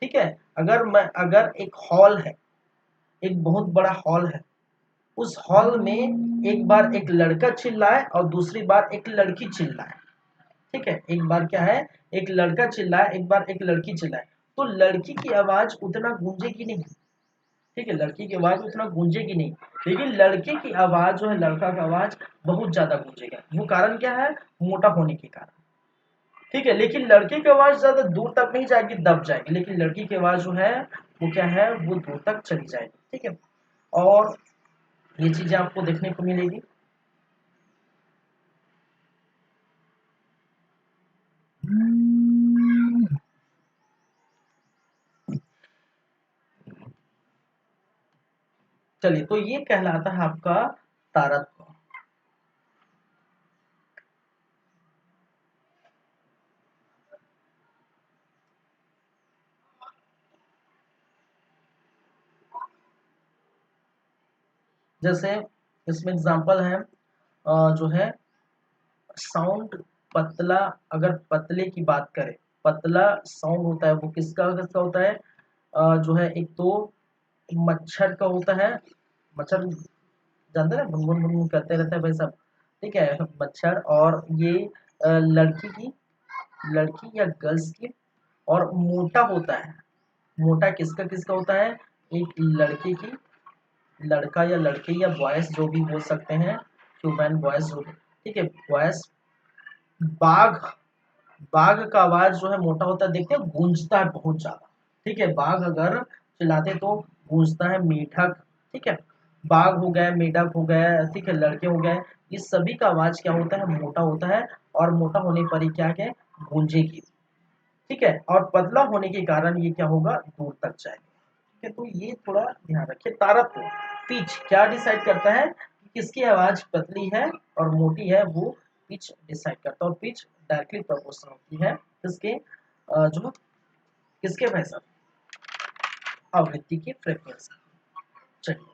[SPEAKER 1] ठीक है, अगर मैं, अगर एक हॉल है, एक बहुत बड़ा हॉल है, उस हॉल में एक बार एक लड़का चिल्लाए और दूसरी बार एक लड़की चिल्लाए। ठीक है, एक बार क्या है, एक लड़का चिल्लाए, एक बार एक लड़की चिल्लाए, तो लड़की की आवाज उतना गूंजेगी नहीं। ठीक है, लड़की की आवाज उतना गूंजेगी नहीं, लेकिन लड़के की आवाज जो है, लड़का का आवाज बहुत ज्यादा गूंजेगा। वो कारण क्या है, मोटा होने के कारण। ठीक है, लेकिन लड़के की आवाज ज्यादा दूर तक नहीं जाएगी, दब जाएगी, लेकिन लड़की की आवाज जो है वो क्या है, वो दूर तक चली जाएगी। ठीक है, और ये चीजें आपको देखने को मिलेगी। चलिए, तो ये कहलाता है आपका तारत्व। जैसे इसमें एग्जांपल है जो है साउंड पतला, अगर पतले की बात करें, पतला साउंड होता है वो किसका किसका होता है, जो है एक तो मच्छर का होता है। मच्छर जानते हैं ना, भुन भुन भुन करते रहता है भाई साहब, ठीक है, मच्छर। और ये लड़की की, लड़की या गर्ल्स की। और मोटा होता है, मोटा किसका किसका होता है, एक लड़के की, लड़का या लड़की या बॉयज जो भी बोल सकते हैं, ह्यूमन बॉयज जो भी, ठीक है, बॉयज। बाघ, बाघ का आवाज जो है मोटा होता है, देखते हैं गूंजता है बहुत ज्यादा, ठीक है, बाघ अगर चिल्लाते तो गूंजता है, मेढक, ठीक है, बाघ हो गए, मेढक हो गए, ठीक है, लड़के हो गए, ये सभी का आवाज क्या होता है, मोटा होता है। और मोटा होने पर ही क्या है, गूंजेगी, ठीक है। और पतला होने के कारण ये क्या होगा, दूर तक जाएगा, ठीक है। तो ये थोड़ा ध्यान रखिए। तारतम्य, पिच क्या डिसाइड करता है कि किसकी आवाज पतली है और मोटी है, वो पिच डिसाइड करता है। और पिच डायरेक्टली प्रोपोर्शनल होती है किसके, जो किसके भाई साहब, आवृत्ति की, फ्रीक्वेंसी। चलिए,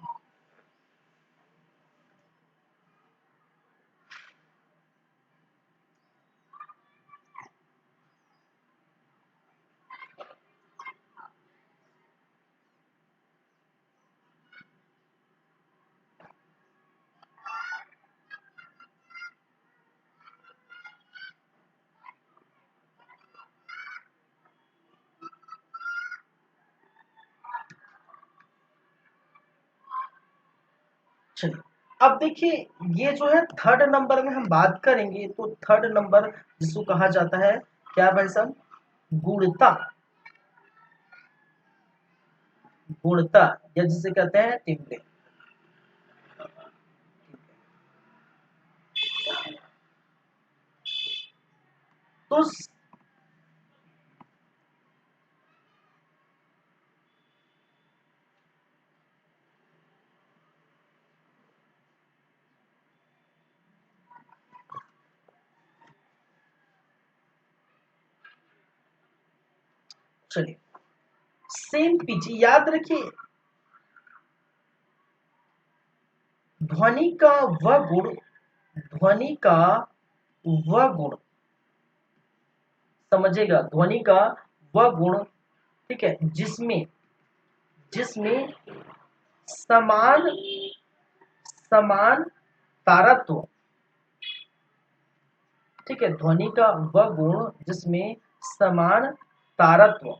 [SPEAKER 1] चलिए, अब देखिए, ये जो है थर्ड नंबर में हम बात करेंगे, तो थर्ड नंबर जिसको कहा जाता है क्या भाई साहब, गुणता, गुणता, या जिसे कहते हैं टिम्बे। तो चलिए, सेम पिच याद रखिए, ध्वनि का वह गुण, ध्वनि का वह गुण, समझेगा, ध्वनि का वह गुण, ठीक है, जिसमें, जिसमें समान, समान तारत्व, ठीक है, ध्वनि का वह गुण जिसमें समान तारत्व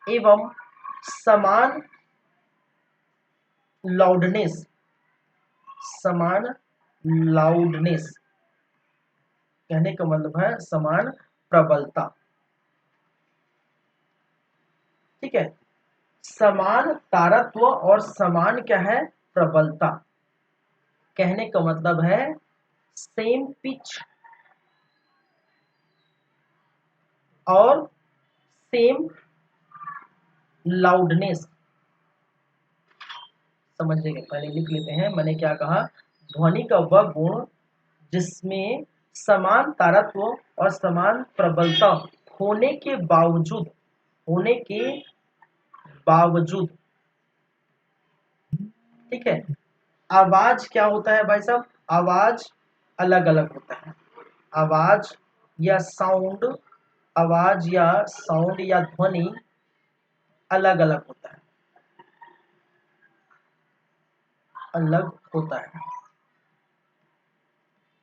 [SPEAKER 1] एवं समान लाउडनेस, समान लाउडनेस, कहने का मतलब है समान प्रबलता, ठीक है, समान तारत्व और समान क्या है, प्रबलता, कहने का मतलब है सेम पिच और सेम लाउडनेस, समझिएगा, पहले लिख लेते हैं, मैंने क्या कहा, ध्वनि का वह गुण जिसमें समान तारत्व और समान प्रबलता होने के बावजूद, होने के बावजूद, ठीक है, आवाज क्या होता है भाई साहब, आवाज अलग अलग होता है, आवाज या साउंड, आवाज या साउंड या ध्वनि अलग अलग होता है, अलग होता है।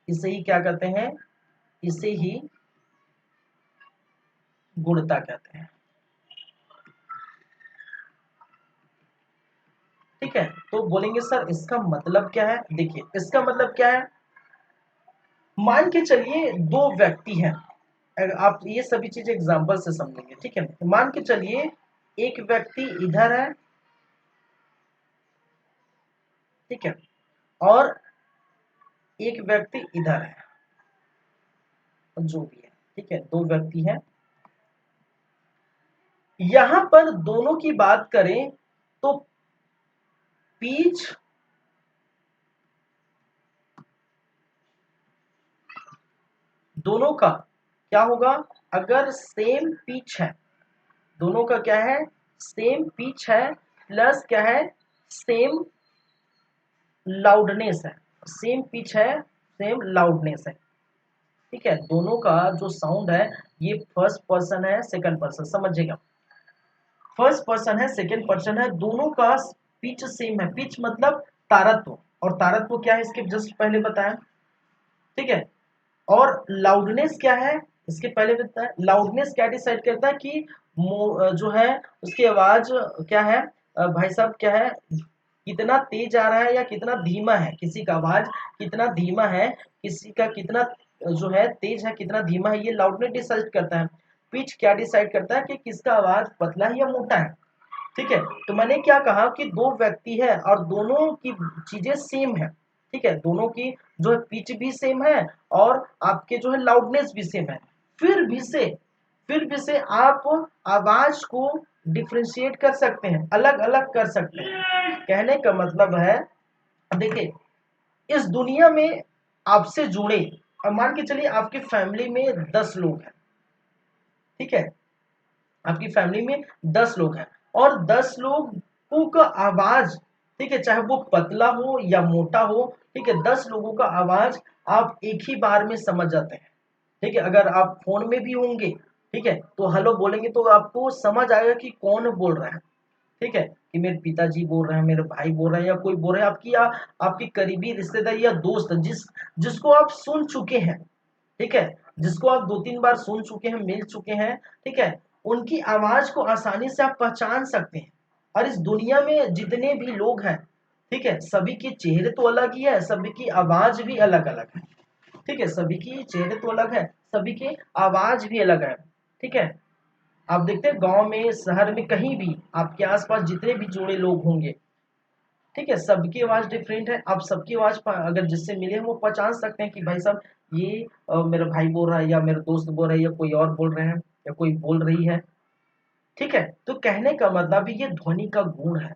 [SPEAKER 1] इसे ही क्या कहते हैं, इसे ही गुणता कहते हैं, ठीक है। तो बोलेंगे सर इसका मतलब क्या है, देखिए इसका मतलब क्या है, मान के चलिए दो व्यक्ति हैं, आप ये सभी चीजें एग्जांपल से समझेंगे, ठीक है। मान के चलिए एक व्यक्ति इधर है, ठीक है, और एक व्यक्ति इधर है, जो भी है, ठीक है, दो व्यक्ति हैं। यहां पर दोनों की बात करें तो पिच, दोनों का क्या होगा, अगर सेम पिच है, दोनों का क्या है, सेम पिच है, प्लस क्या है, सेम लाउडनेस है, सेम पिच है, सेम लाउडनेस है। ठीक है, दोनों का जो साउंड है ये फर्स्ट पर्सन है, सेकंड पर्सन, समझिएगा। फर्स्ट पर्सन है, सेकंड पर्सन है, दोनों का पिच सेम है। पिच मतलब तारत्व, और तारत्व क्या है इसके जस्ट पहले बताया। ठीक है, और लाउडनेस क्या है इसके पहले बताया। लाउडनेस क्या डिसाइड करता है कि जो है उसकी आवाज क्या है, भाई साहब क्या है, कितना तेज आ रहा है या कितना धीमा है, किसी का आवाज कितना धीमा है, किसी का कितना जो है तेज है, कितना धीमा है, ये लाउडनेस डिसाइड करता है। पिच क्या डिसाइड करता है कि किसका आवाज पतला है या मोटा है। ठीक है, तो मैंने क्या कहा कि दो व्यक्ति है और दोनों की चीजें सेम है। ठीक है, दोनों की जो है पिच भी सेम है और आपके जो है लाउडनेस भी सेम है। फिर भी से आप आवाज को डिफ्रेंशिएट कर सकते हैं, अलग अलग कर सकते हैं। कहने का मतलब है, देखिए, इस दुनिया में आपसे जुड़े, अब मान के चलिए आपकी फैमिली में 10 लोग हैं। ठीक है, आपकी फैमिली में 10 लोग हैं और 10 लोगों का आवाज, ठीक है, चाहे वो पतला हो या मोटा हो, ठीक है, 10 लोगों का आवाज आप एक ही बार में समझ जाते हैं। ठीक है, अगर आप फोन में भी होंगे, ठीक है, तो हेलो बोलेंगे तो आपको समझ आएगा कि कौन बोल रहा है। ठीक है, कि मेरे पिताजी बोल रहे हैं, मेरे भाई बोल रहे हैं, या कोई बोल रहे हैं आपकी, या आपकी करीबी रिश्तेदार या दोस्त जिसको आप सुन चुके हैं। ठीक है, जिसको आप 2-3 बार सुन चुके हैं, मिल चुके हैं। ठीक है, उनकी आवाज को आसानी से आप पहचान सकते हैं। और इस दुनिया में जितने भी लोग हैं, ठीक है, सभी के चेहरे तो अलग ही है, सभी की आवाज भी अलग अलग है। ठीक है, सभी की चेहरे तो अलग है, सभी की आवाज भी अलग है। ठीक है, आप देखते हैं गांव में, शहर में, कहीं भी आपके आसपास जितने भी जुड़े लोग होंगे, ठीक है, सबकी आवाज डिफरेंट है। आप सबकी आवाज अगर जिससे मिले हैं वो पहचान सकते हैं कि भाई साहब ये मेरा भाई बोल रहा है, या मेरा दोस्त बोल रहा है, या कोई और बोल रहे हैं, या कोई बोल रही है। ठीक है, तो कहने का मतलब ये ध्वनि का गुण है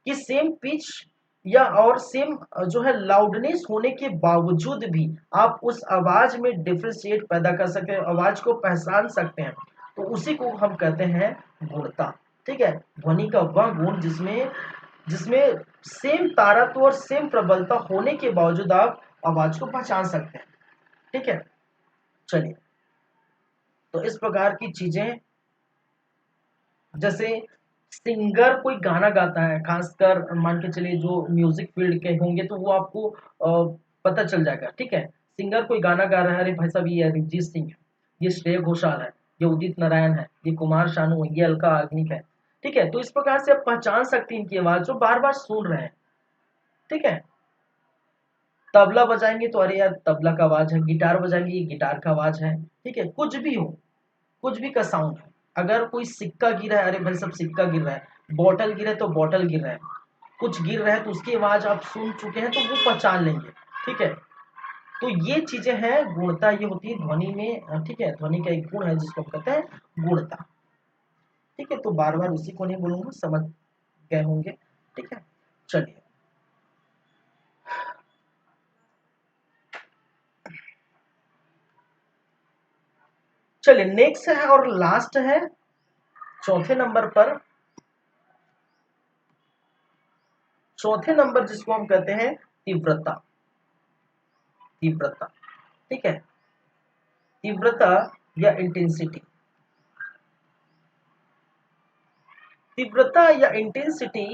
[SPEAKER 1] कि सेम पिच या और सेम जो है लाउडनेस होने के बावजूद भी आप उस आवाज में डिफरेंशिएट पैदा कर सकते हैं, आवाज को पहचान सकते हैं। तो उसी को हम कहते हैं गुणता। ठीक है, ध्वनि का वह गुण जिसमें जिसमें सेम तारत्व और सेम प्रबलता होने के बावजूद आप आवाज को पहचान सकते हैं। ठीक है, चलिए, तो इस प्रकार की चीजें, जैसे सिंगर कोई गाना गाता है, खासकर मान के चलिए जो म्यूजिक फील्ड के होंगे तो वो आपको पता चल जाएगा। ठीक है, सिंगर कोई गाना गा रहा है, अरे भाई साहब ये अरिजीत सिंह है, ये श्रेय घोषाल है, ये उदित नारायण है, ये कुमार शानू है, ये अलका याग्निक है। ठीक है, तो इस प्रकार से आप पहचान सकते हैं इनकी आवाज जो बार बार सुन रहे हैं। ठीक है, तबला बजाएंगे तो अरे यार तबला का आवाज है, गिटार बजाएंगे ये गिटार का आवाज है। ठीक है, कुछ भी हो, कुछ भी का साउंड है। अगर कोई सिक्का गिरा है, अरे भाई सब सिक्का गिर रहा है, बॉटल गिरा है तो बॉटल गिर रहा है, कुछ गिर रहा है तो उसकी आवाज आप सुन चुके हैं तो वो पहचान लेंगे। ठीक है, तो ये चीजें हैं, गुणता ये होती है ध्वनि में। ठीक है, ध्वनि का एक गुण है जिसको हम कहते हैं गुणता। ठीक है, तो बार बार उसी को नहीं बोलूंगा, समझ गए होंगे। ठीक है, चलिए, चलिए नेक्स्ट है और लास्ट है, चौथे नंबर पर, चौथे नंबर जिसको हम कहते हैं तीव्रता। तीव्रता, ठीक है, तीव्रता या इंटेंसिटी। तीव्रता या इंटेंसिटी,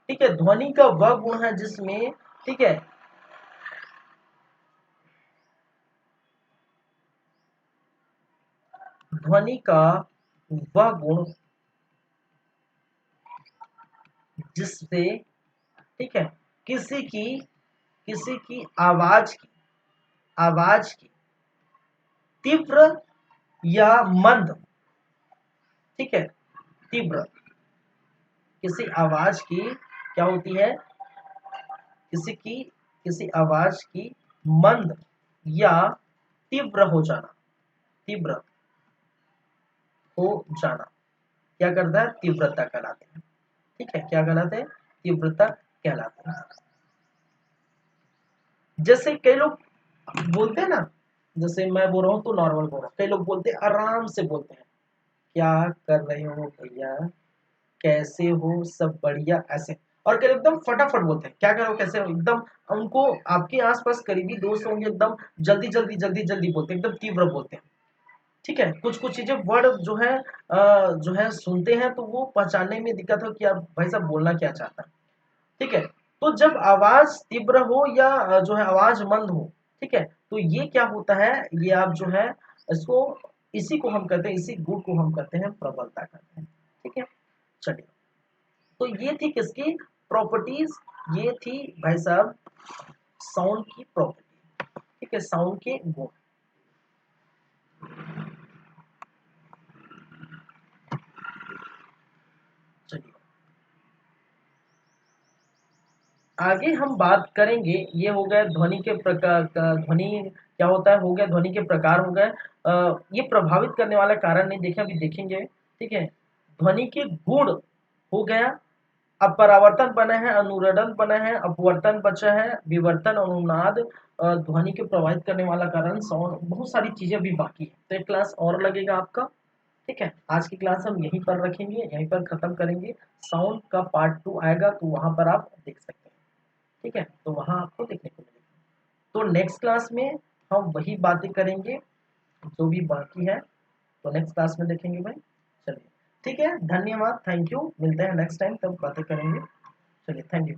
[SPEAKER 1] ठीक है, ध्वनि का वह गुण है जिसमें, ठीक है, ध्वनि का वह गुण जिससे, ठीक है, किसी की किसी की आवाज की तीव्र या मंद, ठीक है, तीव्र, किसी आवाज की क्या होती है, किसी आवाज की मंद या तीव्र हो जाना, तीव्र हो जाना क्या करता है, तीव्रता कहलाते हैं। ठीक है, क्या कहलाते हैं, तीव्रता कहलाते हैं। जैसे कई लोग बोलते हैं ना, जैसे मैं बोल रहा हूँ तो नॉर्मल बोल रहा हूँ, कई लोग बोलते हैं आराम से बोलते हैं, क्या कर रहे हो भैया, कैसे हो, सब बढ़िया, ऐसे। और करीब एकदम फटाफट बोलते हैं, क्या करो कैसे एकदम, उनको आपके आसपास करीबी दोस्त होंगे एकदम जल्दी जल्दी जल्दी जल्दी बोलते हैं, एकदम तीव्र बोलते हैं। ठीक है, कुछ कुछ चीजें वर्ड जो है सुनते हैं तो वो पहचानने में दिक्कत हो कि आप भाई साहब बोलना क्या चाहता है। ठीक है, तो जब आवाज तीव्र हो या जो है आवाज मंद हो, ठीक है, तो ये क्या होता है, ये आप जो है इसको, इसी को हम कहते हैं, इसी गुण को हम कहते हैं प्रबलता कहते हैं। ठीक है, चलिए, तो ये थी किसकी प्रॉपर्टीज, ये थी भाई साहब साउंड की प्रॉपर्टी। ठीक है, साउंड के गुण। चलिए आगे हम बात करेंगे, ये हो गया ध्वनि के प्रकार का, ध्वनि क्या होता है, हो गया ध्वनि के प्रकार हो गए। ये प्रभावित करने वाला कारण नहीं देखे, अभी देखेंगे। ठीक है, ध्वनि के गुण हो गया, अब परावर्तन बना है, अनुरणन बना है, अपवर्तन बचा है, विवर्तन, अनुनाद, ध्वनि के प्रभावित करने वाला कारण, साउंड, बहुत सारी चीजें भी बाकी है, तो एक क्लास और लगेगा आपका। ठीक है, आज की क्लास हम यहीं पर रखेंगे, यहीं पर खत्म करेंगे। साउंड का पार्ट 2 आएगा तो वहां पर आप देख सकते हैं। ठीक है, तो वहां आपको देखने को मिलेगा। तो नेक्स्ट क्लास में हम वही बातें करेंगे जो भी बाकी है, तो नेक्स्ट क्लास में देखेंगे भाई। चलिए, ठीक है, धन्यवाद, थैंक यू, मिलते हैं नेक्स्ट टाइम, तब बातें करेंगे। चलिए, थैंक यू।